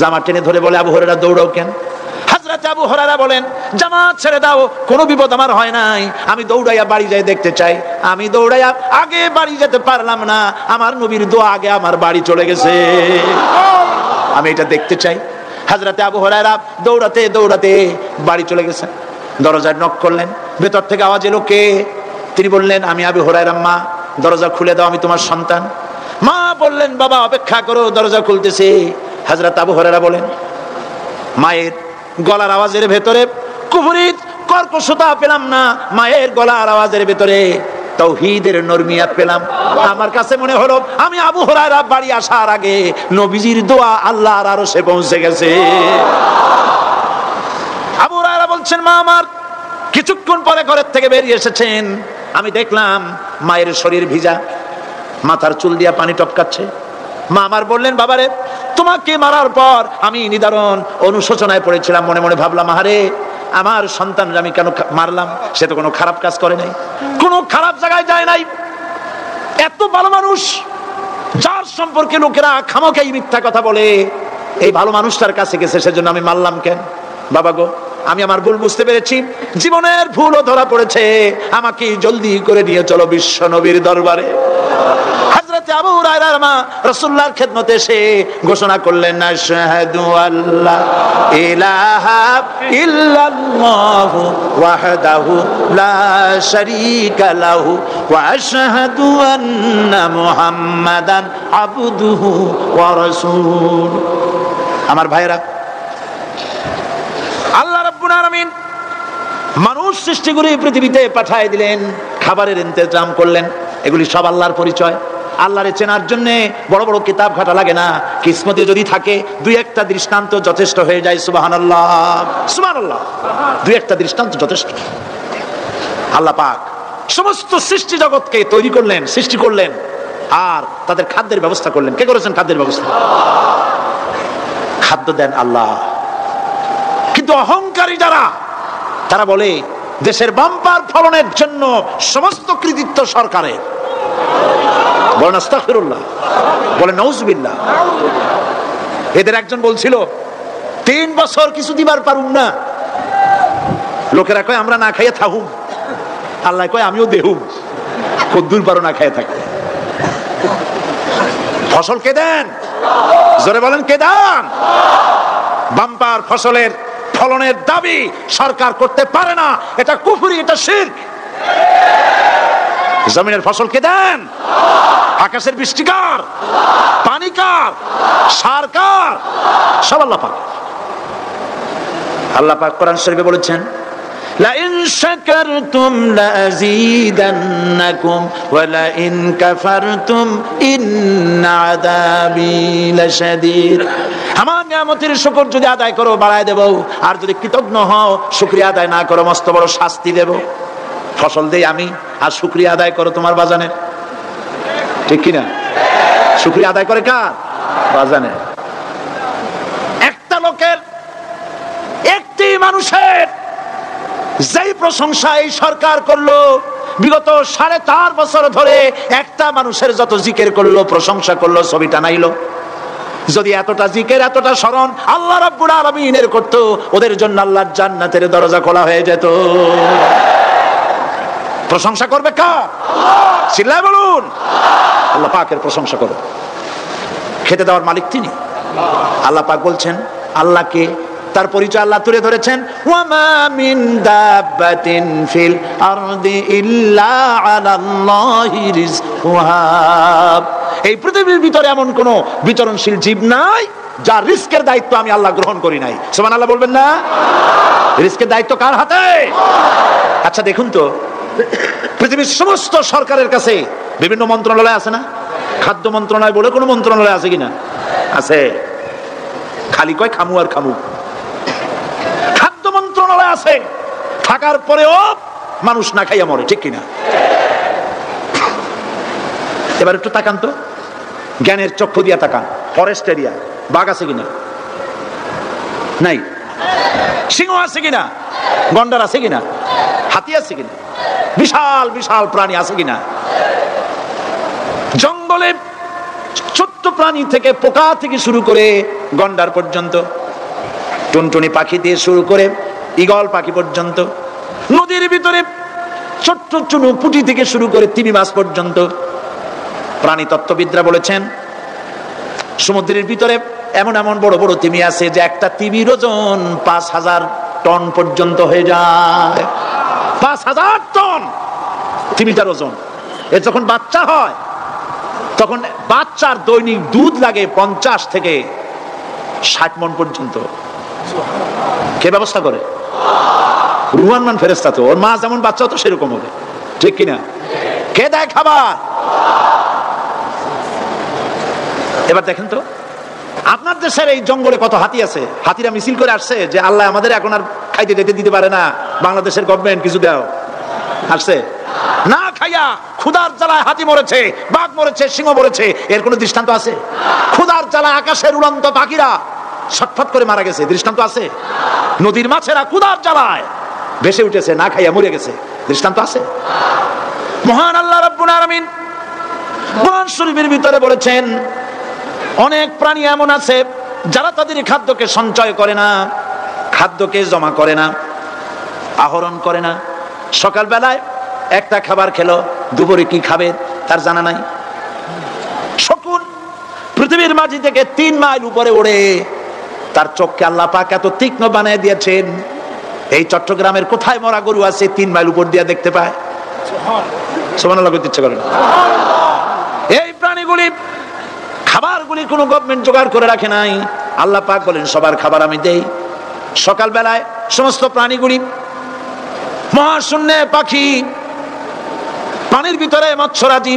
জামা টেনে ধরে বলে আবু হুরায়রা দৌড়াও কেন? হযরত আবু হুরায়রা বলেন জামাত ছেড়ে দাও, কোনো বিপদ আমার হয় নাই, আমি দৌড়াইয়া বাড়ি যাই দেখতে চাই। আমি দৌড়াইয়া আগে বাড়ি যেতে পারলাম না, আমার নবীর দোয়া আগে আমার বাড়ি চলে গেছে, আমি এটা দেখতে চাই। হযরত আবু হুরায়রা দৌড়াতে দৌড়াতে বাড়ি চলে গেছেন। দরজায় নক করলেন, ভেতর থেকে আওয়াজ এলো কে? তিনি বললেন আমি আবু হুরায়রা, মা দরজা খুলে দাও, আমি তোমার সন্তান। মা বললেন বাবা অপেক্ষা করো, দরজা খুলতেছে। হযরত আবু হুরায়রা বলেন মায়ের গলার আওয়াজের ভেতরে কুফরি কর্কশতা পেলাম না, মায়ের গলার আওয়াজের ভেতরে তাওহীদের নরমিয়াত পেলাম। আমার কাছে মনে হলো আমি আবু হুরায়রা বাড়ি আসার আগে নবীজির দোয়া আল্লাহর আরশে পৌঁছে গেছে। আবু হুরায়রা বলছেন মা আমার কিছুক্ষণ পরে ঘরের থেকে বেরিয়ে এসেছেন, আমি দেখলাম মায়ের শরীর ভিজা, মাথার চুল দিয়া পানি টপকাচ্ছে। মা আমার বললেন বাবারে তোমাকে মারার পর আমি নিদারুণ অনুশোচনায় পড়েছিলাম, মনে মনে ভাবলাম আহারে আমার সন্তানরা আমি কেন মারলাম, সে তো কোনো খারাপ কাজ করে নাই, কোনো খারাপ জায়গায় যায় নাই, এত ভালো মানুষ যার সম্পর্কে লোকেরা খামোখাই মিথ্যা কথা বলে, এই ভালো মানুষটার কাছে গেছে, সেজন্য আমি মারলাম কেন? বাবা গো, আমি আমার ভুল বুঝতে পেরেছি, জীবনের ভুলও ধরা পড়েছে, আমাকে জলদি করে নিয়ে চলো বিশ্ব নবীর দরবারে। হযরত আবু হুরায়রার মা রাসূলুল্লাহর খেদমতে এসে ঘোষণা করলেন, আশহাদু আল্লা ইলাহা ইল্লাল্লাহু ওয়াহদাহু লা শারীকা লাহু ওয়া আশহাদু আন্না মুহাম্মাদান আবদুহু ওয়া রাসূলুহু। আমার ভাইরা, আল্লাহ রাব্বুল আলামিন মানুষ সৃষ্টি করে পৃথিবীতে পাঠিয়ে দিলেন, খাবারের ইন্তজাম করলেন, এগুলি সব আল্লাহর পরিচয়। আল্লাহরে চেনার জন্য বড় বড় কিতাব ঘাটা লাগে না, কিসমতে যদি থাকে দুই একটা দৃষ্টান্ত যথেষ্ট হয়ে যায়। সুবহানাল্লাহ, সুবহানাল্লাহ, দুই একটা দৃষ্টান্ত যথেষ্ট। আল্লাহ পাক সমস্ত সৃষ্টি জগৎকে তৈরি করলেন, সৃষ্টি করলেন, আর তাদের খাদ্যের ব্যবস্থা করলেন। কে করেছেন খাদ্যের ব্যবস্থা? খাদ্য দেন আল্লাহ। কিন্তু অহংকারী যারা, তারা বলে দেশের বাম্পার ফলনের জন্য সমস্ত কৃতিত্ব সরকারের। বলেন আস্তাগফিরুল্লাহ, বলেন নাউজুবিল্লাহ। এদের একজন বলছিল 3 বছর কিছু দিবার পারুম না, লোকেরা কয় আমরা না খাইয়ে থাকুম, আল্লাহ কয় আমিও দেহুম, কদ্দুর পারো না খাইয়ে থাকতে। ফসল কে দেন? জোরে বলেন কে দেন? বাম্পার ফসলের ফলনের দাবি সরকার করতে পারে না, এটা কুফরি, এটা শিরক। জমিনের ফসল কে দেন? আকাশের বৃষ্টি কার? পানি কার? সার কার? সব আল্লাহ পাক। আল্লাহ পাক কোরআন শরীফে বলেছেন, লা ইন শাকারতুম লা আযীদান্নাকুম ওয়া লা ইন কাফারতুম ইন্না আযাবী লাশাদীদ। আমার নিয়ামতের শুকর যদি আদায় করো বাড়ায় দেব, আর যদি কৃতজ্ঞ হও শুকরিয়া আদায় না করো মস্ত বড় শাস্তি দেব। ফসল দেই আমি, আর শুকরিয়া আদায় করো তোমার বাজানের। ঠিক কিনা? শুকরিয়া আদায় করে কার? বাজানের। একটা লোকের, একটি মানুষের যেই প্রশংসা এই সরকার করলো, বিগত 4.5 বছর ধরে একটা মানুষের যত জিকির করলো, প্রশংসা করলো, ছবি টানাইলো, যদি এতটা জিকির এতটা স্মরণ আল্লাহ রাব্বুল আলামিনের করতো, ওদের জন্য আল্লাহর জান্নাতের দরজা খোলা হয়ে যেত। প্রশংসা করবে কার? চিল্লায় বলুন, আল্লাহ পাকের প্রশংসা করো। খেতে দেওয়ার মালিক তিনি। আল্লাহ পাক বলছেন, আল্লাহকে, তার পরিচয় আল্লাহ তুলে ধরেছেন, ওয়ামা মিন দাব্বাতিন ফিল আরদি ইল্লা আলাল্লাহি রিজকুহা। এই পৃথিবীর ভিতরে এমন কোন বিচরণশীল জীব নাই যার রিস্কের দায়িত্ব আমি আল্লাহ গ্রহণ করি নাই। সুবহানাল্লাহ বলবেন না? রিস্কের দায়িত্ব কার হাতে? আচ্ছা দেখুন তো, পৃথিবীর সমস্ত সরকারের কাছে বিভিন্ন মন্ত্রণালয় আছে না? খাদ্য মন্ত্রণালয় বলে কোন মন্ত্রণালয় আছে কিনা? আছে। খালি কয় খামু আর খামু। খাদ্য মন্ত্রণালয় আছে, থাকার পরেও মানুষ না খাইয়া মরে। ঠিক কিনা? এবার একটু তাকান তো, জ্ঞানের চক্ষু দিয়া তাকান। ফরেস্ট এরিয়া, বাঘ আছে কিনা? নাই। সিংহ আছে কিনা? গন্ডার আছে কিনা? হাতি আছে কিনা? বিশাল বিশাল প্রাণী আছে কিনা? জঙ্গলে ছোট্ট প্রাণী থেকে, পোকা থেকে শুরু করে গন্ডার পর্যন্ত, টুনটুনি পাখি দিয়ে শুরু করে ঈগল পাখি পর্যন্ত, নদীর ভিতরে ছোট্ট চুনু পুঁটি থেকে শুরু করে তিমি মাছ পর্যন্ত। প্রাণী তত্ত্ববিদরা বলেছেন, সমুদ্রের ভিতরে এমন এমন বড় বড় তিমি আছে যে একটা তিমির ওজন 5000 টন পর্যন্ত হয়ে যায়। 5000 টন তিমিটার ওজন। এর যখন বাচ্চা হয়, তখন বাচ্চার দৈনিক দুধ লাগে 50 থেকে 60 মণ পর্যন্ত। কে ব্যবস্থা করে? রুহান মান ফেরেশতা। তো ওর মা যেমন, বাচ্চা তো সেরকম হবে। ঠিক কিনা? কে দেয় খাবার? এবার দেখেন তো, আপনার দেশের এই জঙ্গলে কত হাতি আছে। হাতিরা মিছিল করে আসছে যে আল্লাহ আমাদের এখন আর খাইতে যেতে দিতে পারে না, বাংলাদেশের গভর্নমেন্ট কিছু দাও। আসছে না, খাইয়া ক্ষুধার জ্বালায় হাতি মরেছে, বাঘ মরেছে, সিংহ মরেছে। এর কোন দৃষ্টান্ত আছে? ক্ষুধার জ্বালায় আকাশের উড়ন্ত পাখিরা ছটফট করে মারা গেছে, দৃষ্টান্ত আছে? নদীর মাছেরা ক্ষুধার জ্বালায় ভেসে উঠেছে, না খাইয়া মরে গেছে, দৃষ্টান্ত আছে? মহান আল্লাহ রাব্বুল আলামিন কোরআন শরীফের ভিতরে বলেছেন, অনেক প্রাণী এমন আছে যারা তাদের খাদ্যকে সঞ্চয় করে না, খাদ্যকে জমা করে না, আহরণ করে না। সকালবেলায় একটা খাবার খেলো, দুপুরে কি খাবে তার জানা নাই। শকুন পৃথিবীর মাঝি থেকে 3 মাইল উপরে ওড়ে, তার চোখকে আল্লাহ পাক এত তীক্ষ্ণ বানিয়ে দিয়েছেন, এই চট্টগ্রামের কোথায় মরা গরু আছে 3 মাইল উপর দিয়ে দেখতে পায়? সুবহানাল্লাহ বলতে ইচ্ছে করে না। এই প্রাণীগুলি খাবারগুলি কোনো গভর্নমেন্ট জোগাড় করে রাখে নাই, আল্লাহ পাক বলেন সবার খাবার আমি দেই। সকালবেলায় সমস্ত প্রাণীগুলি, মহাশূন্যে পাখি, পানির ভিতরে মৎস্যরাজি,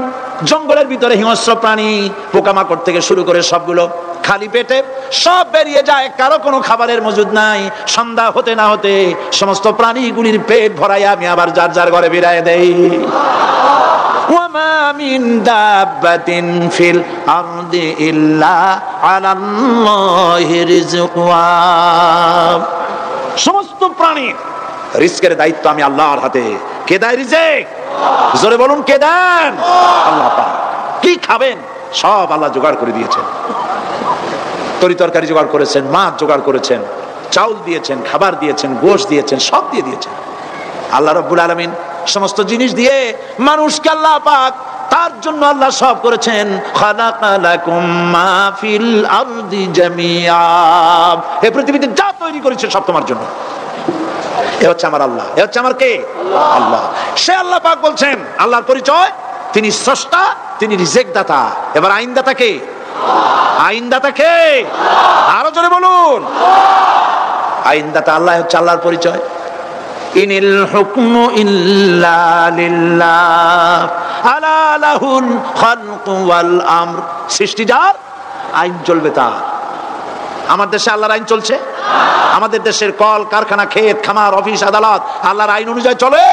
জঙ্গলের ভিতরে হিংস্র প্রাণী, পোকামাকড় থেকে শুরু করে সবগুলো খালি পেটে সব বেরিয়ে যায়, কারো কোনো খাবারের মজুদ নাই। সন্ধ্যা হতে না হতে সমস্ত প্রাণীগুলির পেট ভরাইয়া আমি আবার যার যার ঘরে বেরিয়ে দেই। ওয়ামা মিন দাব্বাতিন ফিল আরদি ইল্লা আলাল্লাহি রিজকুহা। সমস্ত প্রাণীর রিজকের দায়িত্ব আমি আল্লাহর হাতে। কে দেয় রিজক? জোরে বলুন, কে দেন? আল্লাহ পাক। কি খাবেন সব আল্লাহ জোগাড় করে দিয়েছেন। তরি তরকারি জোগাড় করেছেন, মাছ জোগাড় করেছেন, চাউল দিয়েছেন, খাবার দিয়েছেন, গোশত দিয়েছেন, সব দিয়ে দিয়েছেন আল্লাহ রাব্বুল আলামিন। সমস্ত জিনিস দিয়ে মানুষকে আল্লাহ পাক তার জন্য আল্লাহ সব করেছেন। খালাকালাকুম মা ফিল আরদি জামিআ। এই পৃথিবীতে যা তৈরি করেছে সব তোমার জন্য। এ হচ্ছে আমার আল্লাহ, এ হচ্ছে আমার কে? আল্লাহ। সে আল্লাহ পাক বলছেন, আল্লাহর পরিচয় তিনি স্রষ্টা, তিনি রিজেক দাতা। এবার আইনদাতা কে? আইনদাতা কে? আরো জোরে বলুন। আইনদাতা আল্লাহ হচ্ছে আল্লাহর পরিচয়। ইনিল হুকমু ইল্লা লিল্লাহ আলা লাহুল খালকু ওয়াল আমর। সৃষ্টি যার, আইন চলবে তার। আমার দেশে আল্লাহর আইন চলছে? আমাদের দেশের কল কারখানা, ক্ষেত খামার, অফিস আদালত আল্লাহর আইন অনুযায়ী চলে?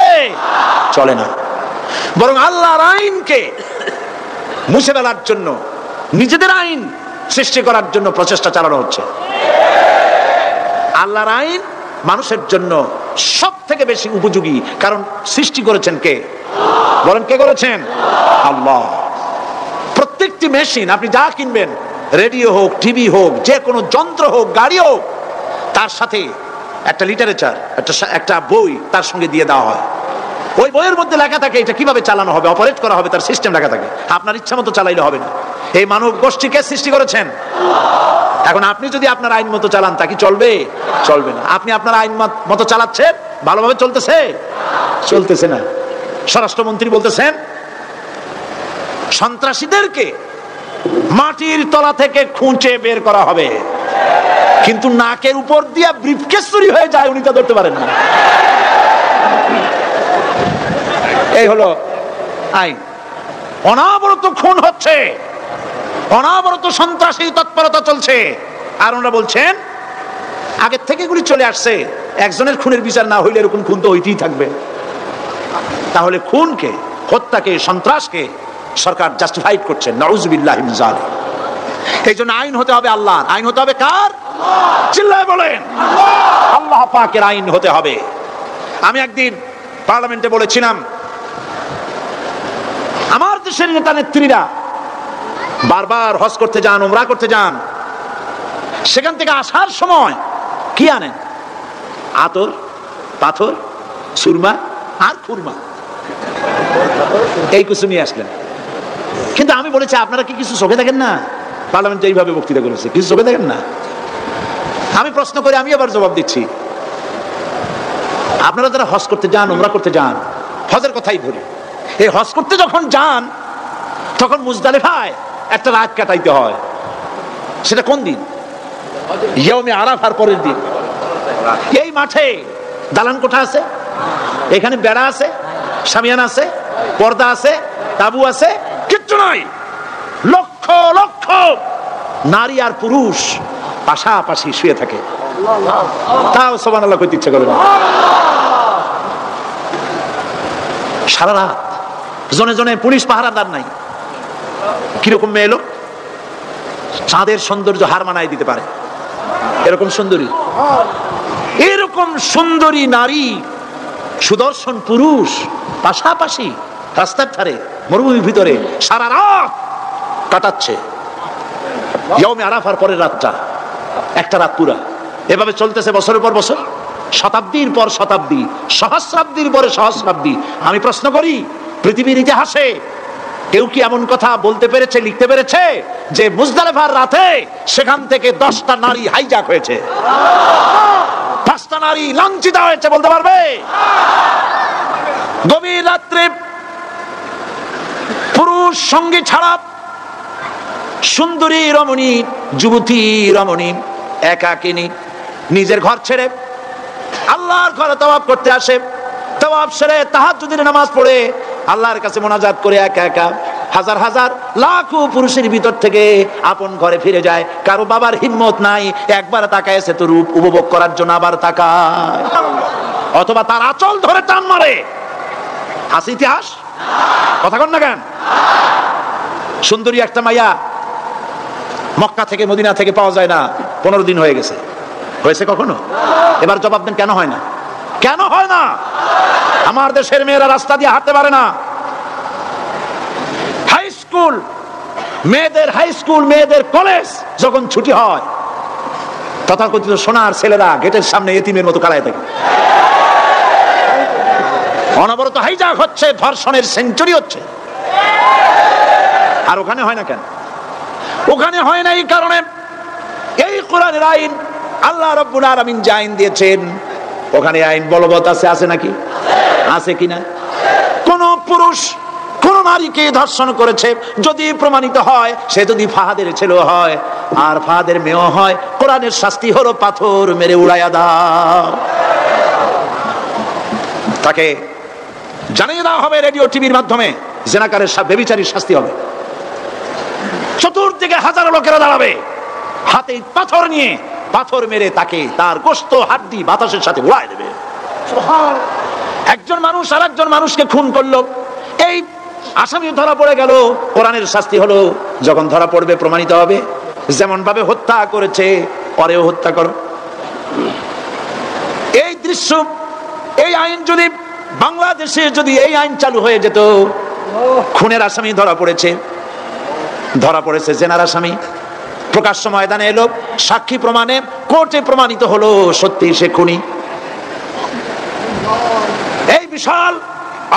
চলে না। বরং আল্লাহর আইনকে মুছে ফেলার জন্য, নিজেদের আইন সৃষ্টি করার জন্য প্রচেষ্টা চালানো হচ্ছে। আল্লাহর আইন মানুষের জন্য সব থেকে বেশি উপযোগী, কারণ সৃষ্টি করেছেন কে? বলেন, কে করেছেন? আল্লাহ। প্রত্যেকটি মেশিন আপনি যা কিনবেন, রেডিও হোক, টিভি হোক, যে কোনো যন্ত্র হোক, গাড়ি হোক, তার সাথে একটা লিটারেচার, একটা বই তার সঙ্গে দিয়ে দেওয়া হয়। ওই বইয়ের মধ্যে লেখা থাকে এটা কিভাবে চালানো হবে, অপারেট করা হবে, তার সিস্টেম লেখা থাকে। আপনার ইচ্ছা মতো চালাইলে হবে না। এই মানব গোষ্ঠীকে সৃষ্টি করেছেন। এখন আপনি যদি আপনার আইন মতো চালান, তা কি চলবে? চলবে না। আপনি আপনার আইন মতো চালাচ্ছেন, ভালোভাবে চলতেছে? চলতেছে না। স্বরাষ্ট্রমন্ত্রী বলতেছেন সন্ত্রাসীদেরকে মাটির তলা থেকে খুঁজে বের করা হবে, কিন্তু নাকের উপর দিয়া ব্রিফকেস চুরি হয়ে যায়, উনি তা ধরতে পারেন না। এই হলো আইন। অনাবরত খুন হচ্ছে, অনাবরত সন্ত্রাসী তৎপরতা চলছে, আর ওনারা বলছেন আগের থেকে এগুলি চলে আসছে, একজনের খুনের বিচার না হইলে এরকম খুন তো হইতেই থাকবে। তাহলে খুনকে, হত্যাকে, সন্ত্রাসকে সরকার জাস্টিফাইড করছে। নাউযুবিল্লাহি মিন যালিক। এই জন্য আইন হতে হবে আল্লাহর। আইন হতে হবে কার? চিল্লায় বলেন, আল্লাহ পাকের আইন হতে হবে। আমি একদিন পার্লামেন্টে বলেছিলাম, আমার দেশের নেতা নেত্রীরা বারবার হজ করতে যান, উমরা করতে যান, সেখান থেকে আসার সময় কি আনেন? আতর, পাথর, সুরমা আর খুরমা, এই কিছু নিয়ে আসলেন। কিন্তু আমি বলেছি, আপনারা কি কিছু চোখে দেখেন না? পার্লামেন্টে এইভাবে বক্তৃতা করেছে, কিছু চোখে দেখেন না? আমি প্রশ্ন করে আমি আবার জবাব দিচ্ছি, আপনারা যারা হজ করতে যান, উমরা করতে যান, হজের কথাই ধরি, এই হজ করতে যখন যান তখন মুজদালিফায় একটা রাত কাটাইতে হয়। সেটা কোন দিন? ইয়াউমে আরাফার পরের দিন। এই মাঠে দালান কোঠা আছে, এখানে বেড়া আছে, শামিয়ানা আছে, পর্দা আছে, তাবু আছে, কিচ্ছু নাই। লক্ষ লক্ষ নারী আর পুরুষ পাশাপাশি শুয়ে থাকে, তাও সুবহানাল্লাহ কইতে ইচ্ছা করে না। সারা রাত জনে জনে পুলিশ পাহারাদার নাই। কিরকম মেয়ে এলো, চাঁদের সৌন্দর্য হার মানায় দিতে পারে এরকম সুন্দরী, এরকম সুন্দরী নারী, সুদর্শন পুরুষ পাশাপাশি রাস্তার ধারে মরুভূমির ভিতরে সারা রাত কাটাচ্ছে। ইয়াউমে আরাফার পরের রাতটা, একটা রাত পুরা। এভাবে চলতেছে বছরের পর বছর, শতাব্দীর পর শতাব্দী, সহস্রাব্দীর পরে সহস্রাব্দী। আমি প্রশ্ন করি, পৃথিবীর ইতিহাসে কেউ কি এমন কথা বলতে পেরেছে, লিখতে পেরেছে যে মুজদালিফার রাতে সেখান থেকে 10টা নারী হাইজ্যাক হয়েছে, 5টা নারী লাঞ্ছিত হয়েছে? বলতে পারবে? গভীর রাত্রে পুরুষ সঙ্গী ছাড়া সুন্দরী রমণী, যুবতী রমণী একাকিনী নিজের ঘর ছেড়ে আল্লাহর ঘরে তাওয়াফ করতে আসে। তাওয়াফ সেরে তাহাজ্জুদের নামাজ পড়ে আল্লাহর কাছে মোনাজাত করে একা একা হাজার হাজার লাখো পুরুষের ভিতর থেকে আপন ঘরে ফিরে যায়। কারো বাবার হিম্মত নাই একবার তাকায় সে তো রূপ উপভোগ করার জন্য আবার তাকায়, অথবা তার আঁচল ধরে টান মারে। আছে ইতিহাস? কথা কন না কেন? সুন্দরী একটা মাইয়া মক্কা থেকে মদিনা থেকে পাওয়া যায় না, 15 দিন হয়ে গেছে। হয়েছে কখনো? এবার জবাব দেন, কেন হয় না? কেন হয় না? আমার দেশের মেয়েরা রাস্তা দিয়ে হাঁটতে পারে না। হাই স্কুল মেয়েদের, হাই স্কুল মেয়েদের কলেজ যখন ছুটি হয়, তথাকথিত সোনার ছেলেরা গেটের সামনে এতিমের মতো কালায় থাকে। অনবরত হাইজ্যাক হচ্ছে, ধর্ষণের সেঞ্চুরি হচ্ছে। আর ওখানে হয় না কেন? ওখানে হয় না এই কারণে, এই কোরআনের আইন আল্লাহ রাব্বুল আলামিন যে আইন দিয়েছেন, ওখানে আইন বলবৎ আছে। আছে নাকি? আছে কিনা? কোন পুরুষ কোন নারীকে ধর্ষণ করেছে যদি প্রমাণিত হয়, সে যদি ফাহাদের ছেলে হয় আর ফাহাদের মেয়ে হয়, কোরআনের শাস্তি হলো পাথর মেরে উড়াইয়া দাও। তাকে জানিয়ে দেওয়া হবে রেডিও টিভির মাধ্যমে, জেনাকারের ব্যভিচারীর শাস্তি হবে। চতুর্দিকে হাজারো লোকেরা দাঁড়াবে, হাতে পাথর নিয়ে পাথর মেরে তাকে তার গোশত হাড্ডি বাতাসের সাথে উড়ায় দেবে। একজন মানুষ আর একজন মানুষকে খুন করলো, এই আসামি ধরা পড়ে গেল, কোরআনের শাস্তি হলো যখন ধরা পড়বে প্রমাণিত হবে, যেমন ভাবে হত্যা করেছে পরেও হত্যা করো। এই দৃশ্য, এই আইন যদি বাংলাদেশে যদি এই আইন চালু হয়ে যেত, খুনের আসামি ধরা পড়েছে, জেনার আসামি প্রকাশ্য ময়দানে এলো, সাক্ষী প্রমাণে কোর্টে প্রমাণিত হলো সত্যি সে খুনি। এই বিশাল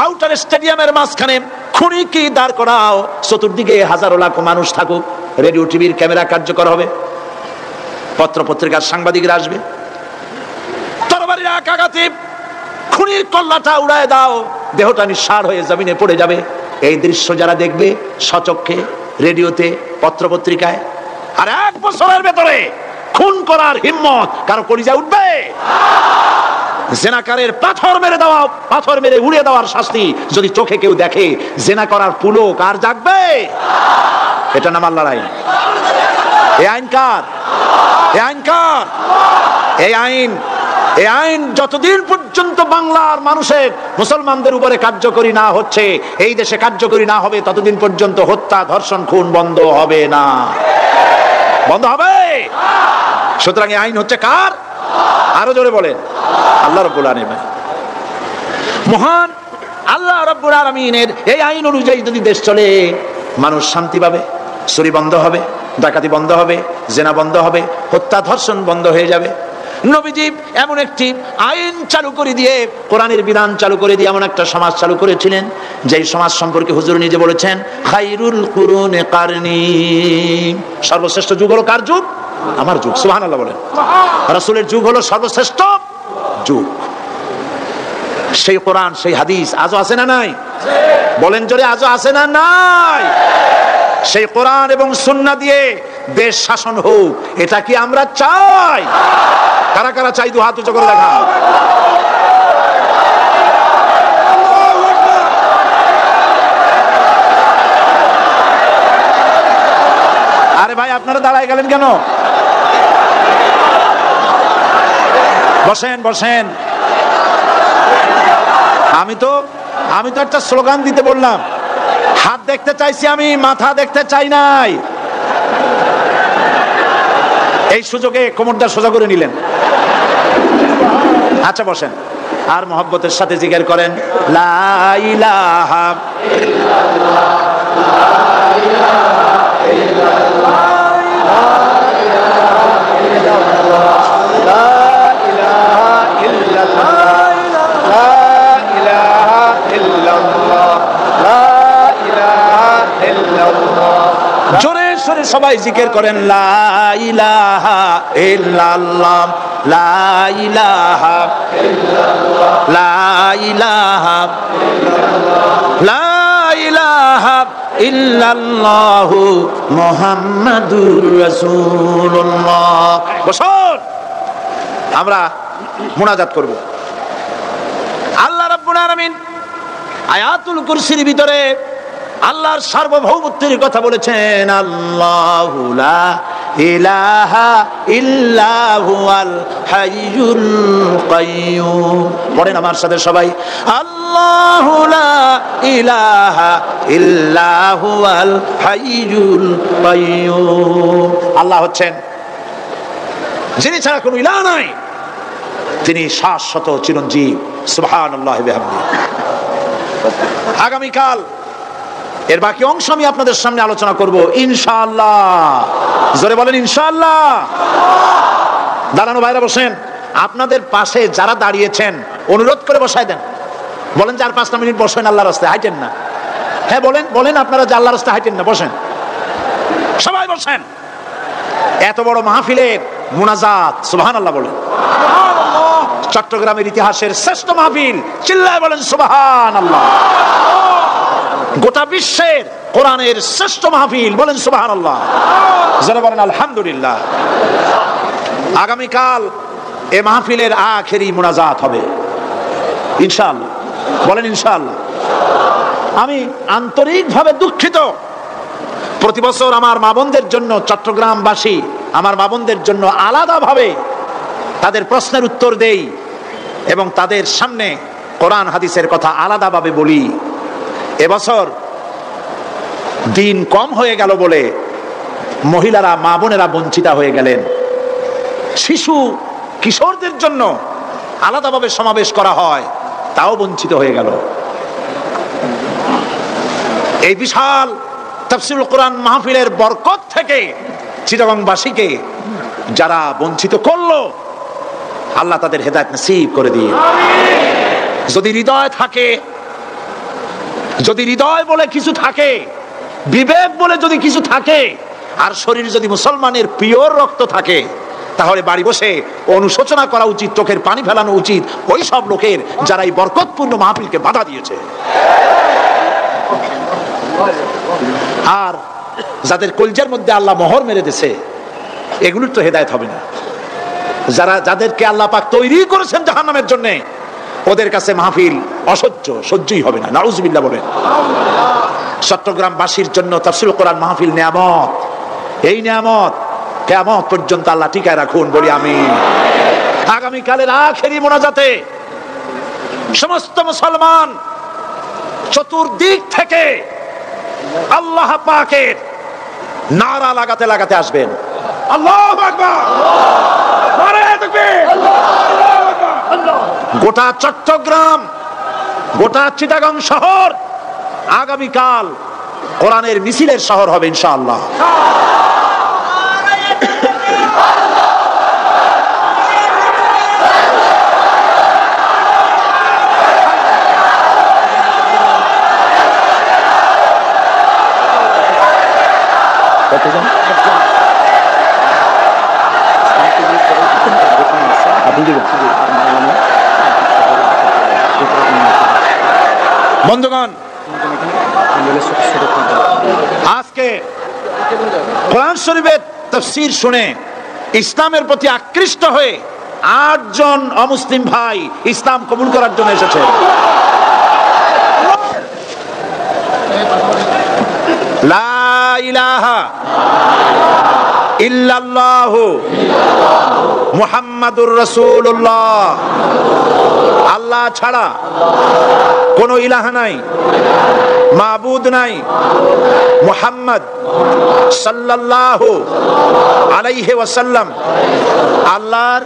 আউটার স্টেডিয়ামের মাঝখানে খুনি কি দাঁড় করাও, চতুর্দিকে হাজারো লাখো মানুষ থাকুক, রেডিও টিভির ক্যামেরা কার্যকর হবে, পত্র পত্রিকার সাংবাদিকরা আসবে, তরবারির আঘাতে খুনির কল্লাটা উড়ায় দাও, দেহটা নিঃসাড় হয়ে জমিনে পড়ে যাবে। এই দৃশ্য যারা দেখবে সচক্ষে, রেডিওতে, পত্র পত্রিকায়, আর 1 বছরের ভেতরে খুন করার হিম্মত কারো কলিজায় উঠবে? জেনাকারের পাথর মেরে দেওয়া, পাথর মেরে উড়িয়ে দেওয়ার শাস্তি যদি চোখে কেউ দেখে, জেনা করার পুলক আর জাগবে? এটা নাম আল্লাহর আইন। এই আইন কার? এই আইন কার? এই আইন যতদিন পর্যন্ত বাংলার মানুষের, মুসলমানদের উপরে কার্যকরী না হচ্ছে, এই দেশে কার্যকরী না হবে, ততদিন পর্যন্ত হত্যা, ধর্ষণ, খুন বন্ধ হবে না। বন্ধ হবে? সুতরাং এই আইন হচ্ছে কার? আরো জোরে বলেন, আল্লাহ রাব্বুল আলামিন। মহান আল্লাহ রাব্বুল আলামিনের এই আইন অনুযায়ী যদি দেশ চলে, মানুষ শান্তি পাবে, চুরি বন্ধ হবে, ডাকাতি বন্ধ হবে, জেনা বন্ধ হবে, হত্যা ধর্ষণ বন্ধ হয়ে যাবে। নবীজি এমন একটি আইন চালু করে দিয়ে, কোরআনের বিধান চালু করে দিয়ে এমন একটা সমাজ চালু করেছিলেন, যেই সমাজ সম্পর্কে হুজুর নিজে বলেছেন, খায়রুল কুরুনে কারনি, সর্বশ্রেষ্ঠ যুগ হলো কার যুগ? আমার যুগ। সুবহানাল্লাহ বলেন। রাসূলের যুগ হলো সর্বশ্রেষ্ঠ যুগ। সেই কোরআন, সেই হাদিস আজও আছে না নাই? বলেন জোরে, আজও আছে না নাই? সেই কোরআন এবং সুন্নাহ দিয়ে দেশ শাসন হোক, এটা কি আমরা চাই? কারা কারা চাই? দু হাত উঁচু করে দেখা। আরে ভাই, আপনারা দাঁড়ায় গেলেন কেন? বসেন বসেন। আমি তো একটা স্লোগান দিতে বললাম, হাত দেখতে চাইছি আমি, মাথা দেখতে চাই নাই। এই সুযোগে কোমরটা সোজা করে নিলেন। আচ্ছা বসেন, আর মহব্বতের সাথে জিকির করেন, লা ইলাহা ইল্লাল্লাহ, লা ইলাহা ইল্লাল্লাহ, লা ইলাহা ইল্লাল্লাহ, লা সুরে সবাই জিকির করেন লা ইলাহা ইল্লাল্লাহ, লা ইলাহা ইল্লাল্লাহ, লা ইলাহা ইল্লাল্লাহ, লা ইলাহা ইল্লাল্লাহ মুহাম্মাদুর রাসূলুল্লাহ। বসুন, আমরা মুনাজাত করব। আল্লাহ রাব্বুল আলামিন আয়াতুল কুরসির ভিতরে আল্লাহর সার্বভৌমত্বের কথা বলেছেন। আল্লাহু লা ইলাহা ইল্লা হুয়াল হাইয়ুল কাইয়্যুম। পড়েন আমার সাথে সবাই, আল্লাহু লা ইলাহা ইল্লা হুয়াল হাইয়ুল কাইয়্যুম। আল্লাহ হচ্ছেন যিনি ছাড়া কোনো ইলাহ নাই, তিনি শাশ্বত চিরঞ্জীব। সুবহানাল্লাহি ওয়া বিহামদিহি। আগামীকাল এর বাকি অংশ আমি আপনাদের সামনে আলোচনা করব ইনশাআল্লাহ। জোরে বলেন ইনশাআল্লাহ। দাঁড়ানো ভাইরা বসেন। আপনাদের পাশে যারা দাঁড়িয়েছেন অনুরোধ করে বসায় দেন। বলেন যে আর 5 মিনিট বসেন, আল্লাহর রাস্তায় হাঁটেন না। হ্যাঁ বলেন, বলেন আপনারা যে আল্লাহর রাস্তায় হাঁটেন না, বসেন, সবাই বসেন। এত বড় মাহফিলের মুনাজাত, সুবহানাল্লাহ বলেন। চট্টগ্রামের ইতিহাসের শ্রেষ্ঠ মাহফিল, চিল্লায় বলেন সুবহানাল্লাহ। গোটা বিশ্বের কোরআনের শ্রেষ্ঠ মাহফিল, বলেন সুবহানাল্লাহ। যারা বলেন আলহামদুলিল্লাহ। আগামীকাল এই মাহফিলের আখেরি মুনাজাত হবে ইনশাআল্লাহ, বলেন ইনশাআল্লাহ। আমি আন্তরিকভাবে দুঃখিত, প্রতি বছর আমার মা বোনদের জন্য, চট্টগ্রামবাসী আমার মা বোনদের জন্য আলাদাভাবে তাদের প্রশ্নের উত্তর দেই এবং তাদের সামনে কোরআন হাদিসের কথা আলাদাভাবে বলি। এবছর দিন কম হয়ে গেল বলে মহিলারা, মা বোনেরা বঞ্চিত হয়ে গেলেন। শিশু কিশোরদের জন্য আলাদাভাবে সমাবেশ করা হয়, তাও বঞ্চিত হয়ে গেল। এই বিশাল তাফসীরুল কোরআন মাহফিলের বরকত থেকে চিটাগংবাসীকে যারা বঞ্চিত করলো, আল্লাহ তাদের হেদায়েত নসিব করে দিন। যদি হৃদয় থাকে, যদি হৃদয় বলে কিছু থাকে, বিবেক বলে যদি কিছু থাকে, আর শরীর যদি মুসলমানের পিওর রক্ত থাকে, তাহলে বাড়ি বসে অনুশোচনা করা উচিত, চোখের পানি ফেলানো উচিত ওই সব লোকের যারা এই বরকতপূর্ণ মাহফিলকে বাধা দিয়েছে। আর যাদের কলজার মধ্যে আল্লাহ মোহর মেরে দিয়েছে, এগুলোর তো হেদায়েত হবে না। যাদেরকে আল্লাহ পাক তৈরি করেছেন জাহান্নামের জন্য, ওদের কাছে মাহফিল সহ্যই হবে না। নাউজুবিল্লাহ বলেন। চট্টগ্রামবাসীর জন্য তাফসীরুল কোরআন মাহফিল নিয়ামত। এই নিয়ামত কিয়ামত পর্যন্ত আল্লাহ টিকায় রাখুন, বলি আমিন। আগামীকালের আখেরি মোনাজাতে সমস্ত মুসলমান চতুর্দিক থেকে আল্লাহ পাকের নারা লাগাতে লাগাতে আসবেন। আল্লাহু আকবার, নারায়ে তাকবীর। গোটা চট্টগ্রাম, গোটা চিটাগং শহর আগামীকাল কোরআনের মিছিলের শহর হবে ইনশাআল্লাহ। বন্ধুগণ, আজকে কোরআন শরীফের তাফসীর শুনে ইসলামের প্রতি আকৃষ্ট হয়ে 8 জন অমুসলিম ভাই ইসলাম কবুল করার জন্য এসেছে। লা ইলাহা ইল্লাল্লাহু মুহাম্মাদুর রাসূলুল্লাহ। আল্লাহ ছাড়া কোন ইলাহ নাই, মাবুদ নাই। মুহাম্মদ সাল্লাল্লাহু আলাইহি ওয়াসাল্লাম আল্লাহর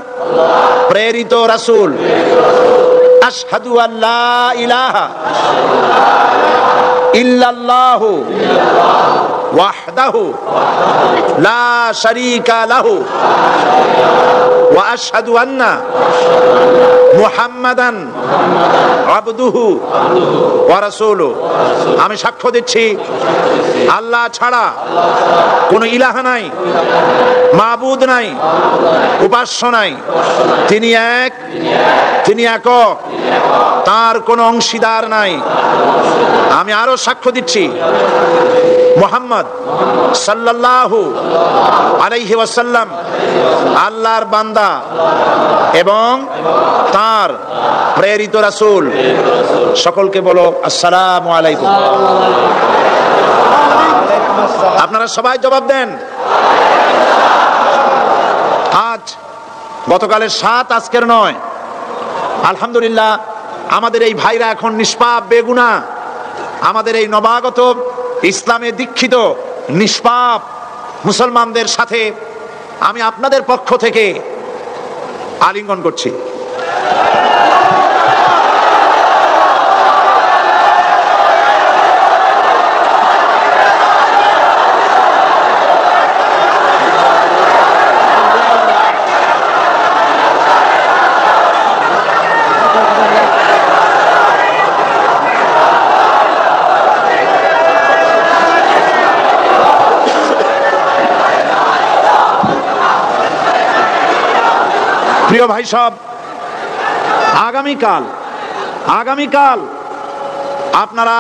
প্রেরিত রাসূল। আশহাদু আল্লা ইলাহা ইল্লাল্লাহু ওয়াহদাহু লা শারীকা লাহু ওয়া আশহাদু আন্না মুহাম্মাদান আবদুহু ওয়া রাসূলুহু। আমি সাক্ষ্য দিচ্ছি আল্লাহ ছাড়া কোনো ইলাহ নাই, মাবুদ নাই, উপাস্য নাই। তিনি এক, তিনি একক, তার কোনো অংশীদার নাই। আমি আরো সাক্ষ্য দিচ্ছি মুহাম্মদ সাল্লাল্লাহু আলাইহি ওয়াসাল্লাম আল্লাহর বান্দা এবং তার প্রেরিত রাসূল। সকলকে বলো আসসালামু আলাইকুম। আপনারা সবাই জবাব দেন। আজ গতকালের 7, আজকের 9। আলহামদুলিল্লাহ, আমাদের এই ভাইরা এখন নিষ্পাপ বেগুনাহ। আমাদের এই নবাগত ইসলামে দীক্ষিত নিষ্পাপ মুসলমানদের সাথে আমি আপনাদের পক্ষ থেকে আলিঙ্গন করছি। প্রিয় ভাই সব, আগামীকাল আপনারা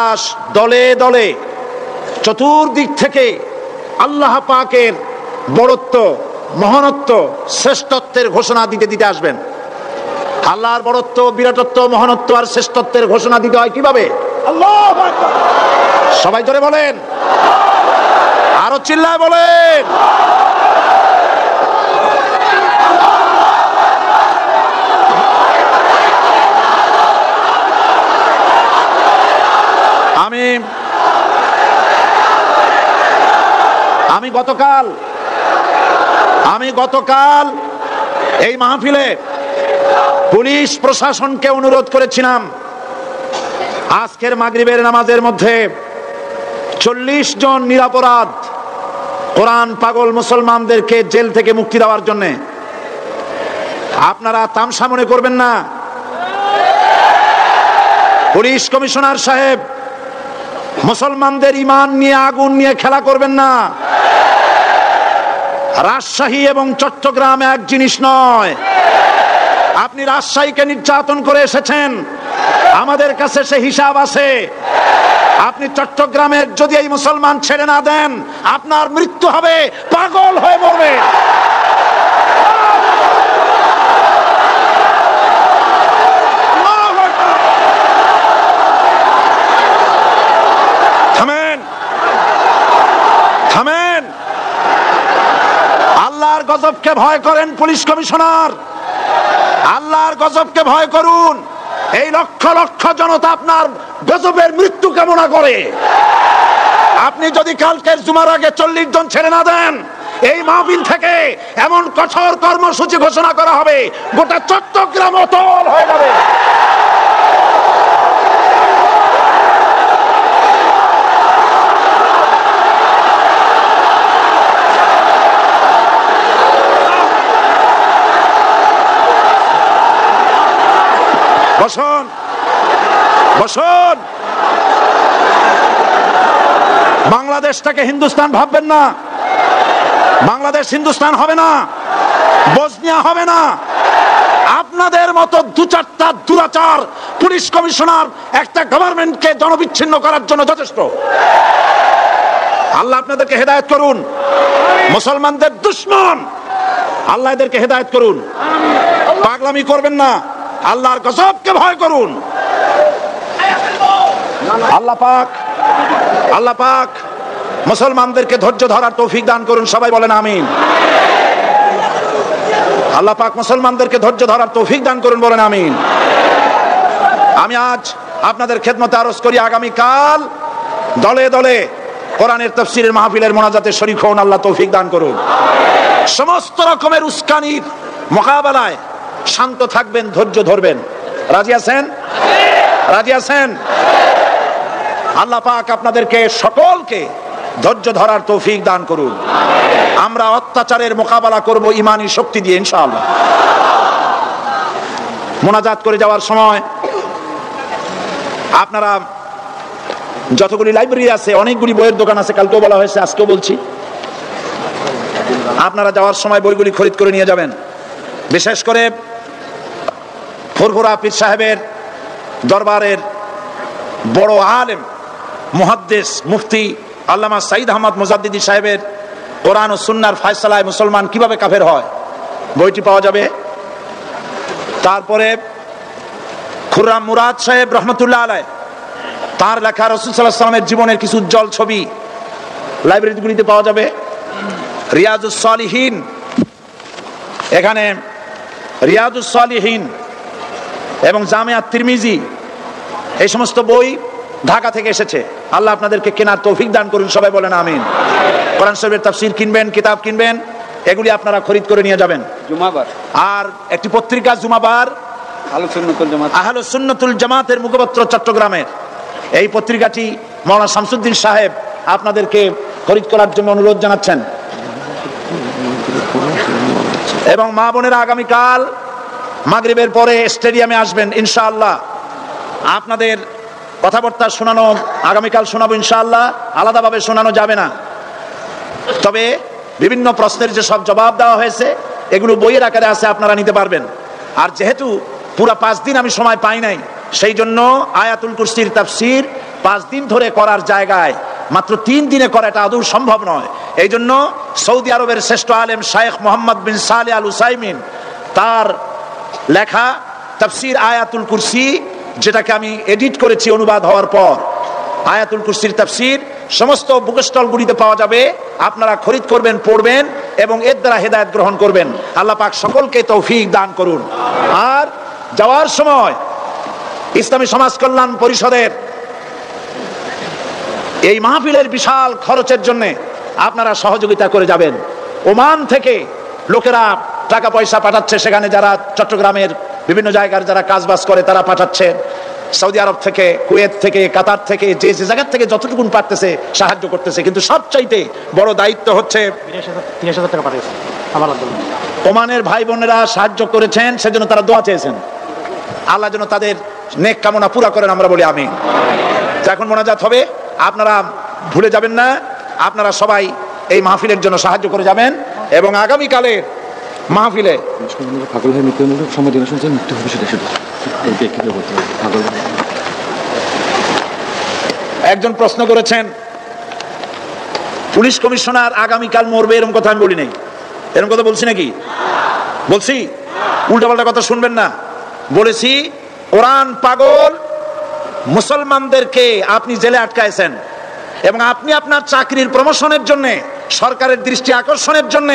দলে দলে চতুর্দিক থেকে আল্লাহ পাকের বড়ত্ব, মহানত্ব, শ্রেষ্ঠত্বের ঘোষণা দিতে আসবেন। আল্লাহর বড়ত্ব, বিরাটত্ব, মহানত্ব আর শ্রেষ্ঠত্বের ঘোষণা দিতে হয় কিভাবে? আল্লাহু আকবার। সবাই জোরে বলেন, আরো চিল্লায় বলেন। আমি গতকাল এই মাহফিলে পুলিশ প্রশাসনকে অনুরোধ করেছিলাম আজকের মাগরিবের নামাজের মধ্যে 40 জন নিরপরাধ কোরআন পাগল মুসলমানদেরকে জেল থেকে মুক্তি দেওয়ার জন্য। আপনারা তামসা মনে করবেন না। পুলিশ কমিশনার সাহেব, মুসলমানদের ঈমান নিয়ে, আগুন নিয়ে খেলা করবেন না। রাজশাহী এবং চট্টগ্রাম এক জিনিস নয়। আপনি রাজশাহীকে নির্যাতন করে এসেছেন, আমাদের কাছে সে হিসাব আছে। আপনি চট্টগ্রামের যদি এই মুসলমান ছেড়ে না দেন, আপনার মৃত্যু হবে, পাগল হয়ে মরবে। থামেন। আল্লাহর গজবকে ভয় করেন পুলিশ কমিশনার, আল্লাহর গজবকে ভয় করুন। এই লক্ষ লক্ষ জনতা আপনার গজবের মৃত্যু কামনা করে। আপনি যদি কালকের জুমার আগে 40 জন ছেড়ে না দেন, এই মাহফিল থেকে এমন কঠোর কর্মসূচি ঘোষণা করা হবে, গোটা চট্টগ্রাম অতল হয়ে যাবে। বসুন, বসুন। বাংলাদেশটাকে হিন্দুস্তান ভাববেন না। বাংলাদেশ হিন্দুস্তান হবে না, বসনিয়া হবে না। আপনাদের মতো 2-4টা দুরাচার পুলিশ কমিশনার একটা গভর্নমেন্টকে জনবিচ্ছিন্ন করার জন্য যথেষ্ট। আল্লাহ আপনাদেরকে হেদায়েত করুন। মুসলমানদের দুশমন, আল্লাহ এদেরকে হেদায়েত করুন। পাগলামি করবেন না, আল্লাহর গজবকে ভয় করুন। আল্লাহ পাক মুসলমানদেরকে ধৈর্য ধরার তৌফিক দান করুন। সবাই বলেন আমিন। আল্লাহ পাক মুসলমানদেরকে ধৈর্য ধরার তৌফিক দান করুন, বলেন আমিন। আমি আজ আপনাদের খেদমতে আরজ করি, আগামীকাল দলে দলে কোরআনের তাফসীরের মাহফিলের মোনাজাতে শরীক হন। আল্লাহ তৌফিক দান করুন। সমস্ত রকমের উস্কানির মোকাবেলায় শান্ত থাকবেন, ধৈর্য ধরবেন। রাজি আছেন? রাজি আছেন? আল্লাহ পাক আপনাদেরকে সকলকে ধৈর্য ধরার তৌফিক দান করুন। আমরা অত্যাচারের মোকাবেলা করব ইমানি শক্তি দিয়ে ইনশাআল্লাহ। মোনাজাত করে যাওয়ার সময় আপনারা যতগুলি লাইব্রেরি আছে, অনেকগুলি বইয়ের দোকান আছে, কালকেও বলা হয়েছে, আজকেও বলছি, আপনারা যাওয়ার সময় বইগুলি খরিদ করে নিয়ে যাবেন। বিশেষ করে ফুরফুরা পীর সাহেবের দরবারের বড় আলেম মুহাদ্দিস মুফতি আল্লামা সাইদ আহমদ মুজাদ্দিদি সাহেবের কোরআন ও সুন্নাহর ফায়সালায় মুসলমান কিভাবে কাফের হয় বইটি পাওয়া যাবে। তারপরে খুররাম মুরাদ সাহেব রহমতুল্লাহ আলাইহ তার লেখা রাসূল সাল্লাল্লাহু আলাইহি ওয়াসাল্লামের জীবনের কিছু উজ্জ্বল ছবি লাইব্রেরিগুলিতে পাওয়া যাবে। রিয়াজুস সালিহিন, এখানে রিয়াজুস সালিহিন এবং জামিয়া তিরমিজি, এই সমস্ত বই ঢাকা থেকে এসেছে। আল্লাহ আপনাদেরকে কেনার তৌফিক দান করুন, সবাই বলেন আমিন। কোরআন শরীফের তাফসীর কিনবেন, কিতাব কিনবেন, এগুলি আপনারা খরিদ করে নিয়ে যাবেন। জুমাবার আর একটি পত্রিকা জুমাবার আহলুস সুন্নাতুল জামাতের মুখপত্র চট্টগ্রামের, এই পত্রিকাটি মাওলানা শামসুদ্দিন সাহেব আপনাদেরকে খরিদ করার জন্য অনুরোধ জানাচ্ছেন। এবং মা বোনেরা আগামীকাল মাগরিবের পরে স্টেডিয়ামে আসবেন ইনশাআল্লাহ। আপনাদের কথাবার্তা শোনানো আগামীকাল শোনাবো ইনশাআল্লাহ, আলাদাভাবে শোনানো যাবে না। তবে বিভিন্ন প্রশ্নের যে সব জবাব দেওয়া হয়েছে এগুলো বইয়ের আকারে আছে, আপনারা নিতে পারবেন। আর যেহেতু পুরা 5 দিন আমি সময় পাই নাই, সেই জন্য আয়াতুল কুরসির তাফসীর 5 দিন ধরে করার জায়গায় মাত্র 3 দিনে করা এটা আদৌ সম্ভব নয়। এই জন্য সৌদি আরবের শ্রেষ্ঠ আলেম শাইখ মোহাম্মদ বিন সালেহ আল উসাইমিন তার লেখা তাফসীর আয়াতুল কুরসি, যেটাকে আমি এডিট করেছি অনুবাদ হওয়ার পর, আয়াতুল কুরসির তাফসীর সমস্ত বুক স্টলগুলিতে পাওয়া যাবে। আপনারা খরিদ করবেন, পড়বেন এবং এর দ্বারা হেদায়েত গ্রহণ করবেন। আল্লাহ পাক সকলকে তৌফিক দান করুন। আর যাওয়ার সময় ইসলামী সমাজ কল্যাণ পরিষদের এই মাহফিলের বিশাল খরচের জন্য আপনারা সহযোগিতা করে যাবেন। ওমান থেকে লোকেরা টাকা পয়সা পাঠাচ্ছে, সেখানে যারা চট্টগ্রামের বিভিন্ন জায়গার যারা কাজবাজ করে তারা পাঠাচ্ছে, সৌদি আরব থেকে, কুয়েত থেকে, কাতার থেকে, যে যে জায়গা থেকে যতটুকুন পারতেছে সাহায্য করতেছে। কিন্তু সবচাইতে বড় দায়িত্ব হচ্ছে 30,000 টাকা পাঠিয়েছে আমার জন্য। ওমানের ভাই বোনেরা সাহায্য করেছেন, সেজন্য তারা দোয়া চেয়েছেন। আল্লাহ যেন তাদের নেক কামনা পুরা করেন, আমরা বলি আমিন। এখন মোনাজাত হবে, আপনারা ভুলে যাবেন না, আপনারা সবাই এই মাহফিলের জন্য সাহায্য করে যাবেন। এবং আগামীকালের মাহফিলে একজন প্রশ্ন করেছেন, পুলিশ কমিশনার আগামীকাল মরবে, এরকম কথা আমি বলি নাই। এরকম কথা বলছি নাকি? বলছি? উল্টাপাল্টা কথা শুনবেন না। বলেছি কোরআন পাগল মুসলমানদেরকে আপনি জেলে আটকায়ছেন এবং আপনি আপনার চাকরির প্রমোশনের জন্য, সরকারের দৃষ্টি আকর্ষণের জন্য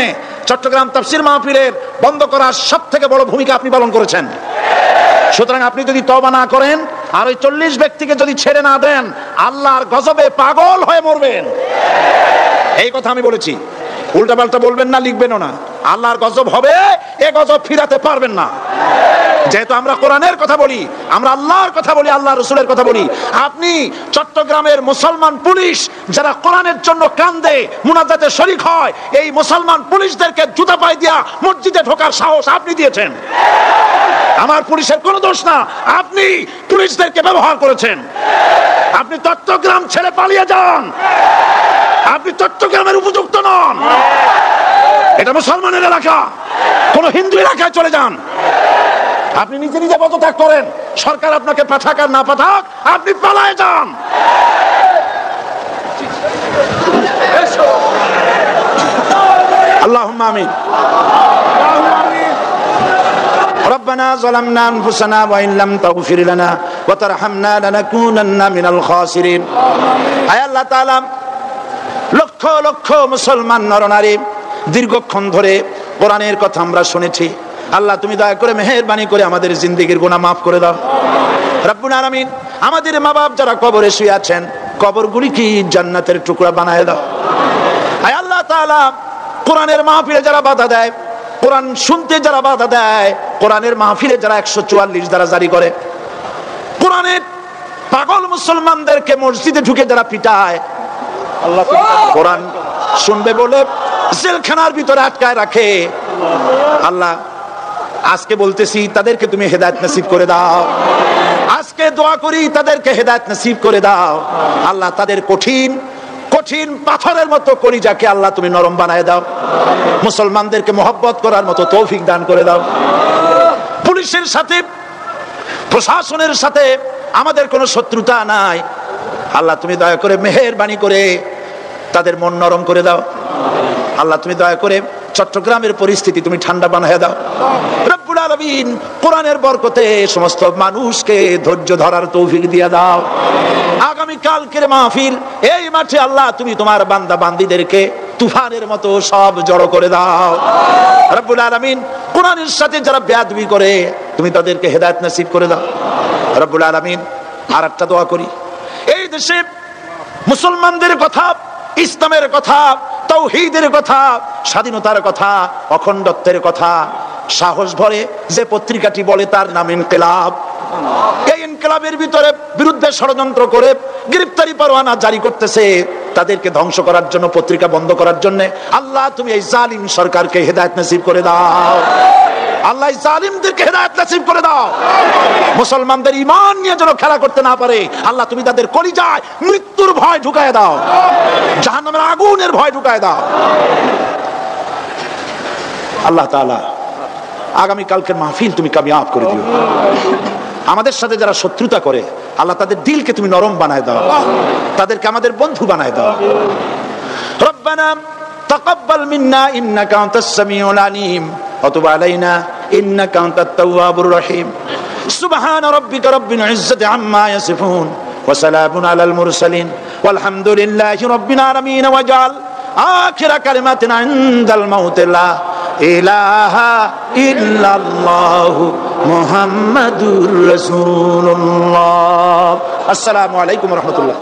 চট্টগ্রাম তাফসীর মাহফিলের বন্ধ করার সবথেকে বড় ভূমিকা আপনি পালন করেছেন। সুতরাং আপনি যদি তওবা না করেন আর ওই 40 ব্যক্তিকে যদি ছেড়ে না দেন, আল্লাহর গজবে পাগল হয়ে মরবেন। এই কথা আমি বলেছি। উল্টাপাল্টা বলবেন না, লিখবেনও না। আল্লাহর গজব হবে, এ গজব ফিরাতে পারবেন না। যেহেতু আমরা কোরআনের কথা বলি, আমরা আল্লাহর কথা বলি, আল্লাহ রসুলের কথা বলি। আপনি চট্টগ্রামের মুসলমান পুলিশ যারা কোরআনের জন্য কান্দে, মুনাজাতে শরীক হয়, এই মুসলমান পুলিশদেরকে জুতা পায়ে দিয়া মসজিদে ঢোকার সাহস আপনি দিয়েছেন। আমার পুলিশের কোনো দোষ না, আপনি পুলিশদেরকে ব্যবহার করেছেন। আপনি চট্টগ্রাম ছেড়ে পালিয়ে যান, আপনি চট্টগ্রামের উপযুক্ত নন। এটা মুসলমানের এলাকা, কোন হিন্দু এলাকায় চলে যান। আপনি নিজে নিজে পদত্যাগ করেন, সরকার আপনাকে পাঠাক আর না পাঠাক, আপনি পালায়ে যান। আল্লাহুম্মা আমিন। ربنا ظلمنا أنفسنا وإن لم تغفر لنا وترحمنا لنكونن من الخاسرين। আয় আল্লাহ তাআলা, লক্ষ লক্ষ মুসলমান নরনারী দীর্ঘক্ষণ ধরে কোরআনের কথা আমরা শুনেছি। আল্লাহ তুমি দয়া করে মেহেরবানি করে আমাদের জিন্দেগির গুনাহ মাফ করে দাও রব্বুল আলামিন। আমাদের মা বাপ যারা কবরে শুয়ে আছেন, কবরগুলিকে জান্নাতের টুকরা বানায় দাও। আয় আল্লাহ তাআলা, কোরআনের মাহফিলে যারা বাধা দেয়, কোরআন শুনতে যারা বাধা দেয়, কোরআনের মাহফিলে যারা 144 দ্বারা জারি করে, কোরআনের পাগল মুসলমানদেরকে মসজিদে ঢুকে যারা পিটায়, কোরআন শুনবে বলে জেলখানার ভিতরে আটকায় রাখে। আল্লাহ আজকে বলতেছি তাদেরকে তুমি হেদায়েত নসিব করে দাও। আজকে দোয়া করি তাদেরকে হেদায়েত নসিব করে দাও। আল্লাহ তাদের কঠিন কঠিন পাথরের মতো কলিজাকে আল্লাহ তুমি নরম বানায় দাও। মুসলমানদেরকে মহব্বত করার মতো তৌফিক দান করে দাও। পুলিশের সাথে প্রশাসনের সাথে আমাদের কোনো শত্রুতা নাই। আল্লাহ তুমি দয়া করে মেহেরবানি করে তাদের মন নরম করে দাও। আল্লাহ তুমি দয়া করে চট্টগ্রামের পরিস্থিতি তুমি ঠান্ডা বানায় দাও। রব্বুল আলামিন কোরআনের বরকতে সমস্ত মানুষকে ধৈর্য ধরার তৌফিক দিয়ে দাও। আগামী কালকের মাহফিল এই মাঠে আল্লাহ তুমি তোমার বান্দা বান্দীদেরকে তুফানের মতো সব জড়ো করে দাও। রব্বুল আলামিন কোরআনের সাথে যারা বেয়াদবি করে তুমি তাদেরকে হেদায়েত নসিব করে দাও। রব্বুল আলামিন আর একটা দোয়া করি, এই দেশে মুসলমানদের কথা, ইসলামের কথা, তাওহীদের কথা, স্বাধীনতার কথা, অখণ্ডত্বের কথা সাহস ভরে যে পত্রিকাটি বলে তার নাম ইনকিলাব, এই ইনকিলাবের ভিতরে বিরুদ্ধে ষড়যন্ত্র করে গ্রেফতারি পরোয়ানা জারি করতেছে তাদেরকে ধ্বংস করার জন্য, পত্রিকা বন্ধ করার জন্য। আল্লাহ তুমি এই জালিম সরকারকে হেদায়েত নসিব করে দাও। আল্লাহ জালিমদেরকে হেদায়েত নসিব করে দাও। মুসলমানদের ঈমান নিয়ে যেন খেলা করতে না পারে আল্লাহ তুমি তাদের কলিজায় মৃত্যুর ভয় ঢুকায় দাও, জাহান্নামের আগুনের ভয় ঢুকায় দাও। আল্লাহ তাআলা আগামী কালকের মাহফিল তুমি কামিয়াব করে দিও। আমাদের সাথে যারা শত্রুতা করে আল্লাহ তাদের দিলকে তুমি নরম বানায় দাও, তাদেরকে আমাদের বন্ধু বানায় দাও। রব্বানা তাকাব্বাল মিন্না ইন্নাকা আনতাস সামিউল আলিম ওয়া তুব আলাইনা ইন্নাকা আনতাত তাওয়াবুর রহিম। সুবহানা রাব্বিকা রাব্বিল ইজ্জাতি আম্মা ইয়াসিফুন ওয়া সালামুন আলাল মুরসালিন ওয়ালহামদুলিল্লাহি রাব্বিল আলামিন। ওয়াজআল আখিরা কালিমাতিনা ইনদাল মাউত লা ইলাহা ইল্লাল্লাহু মুহাম্মাদুর রাসূলুল্লাহ। আসসালামু আলাইকুম ওয়া রাহমাতুল্লাহ।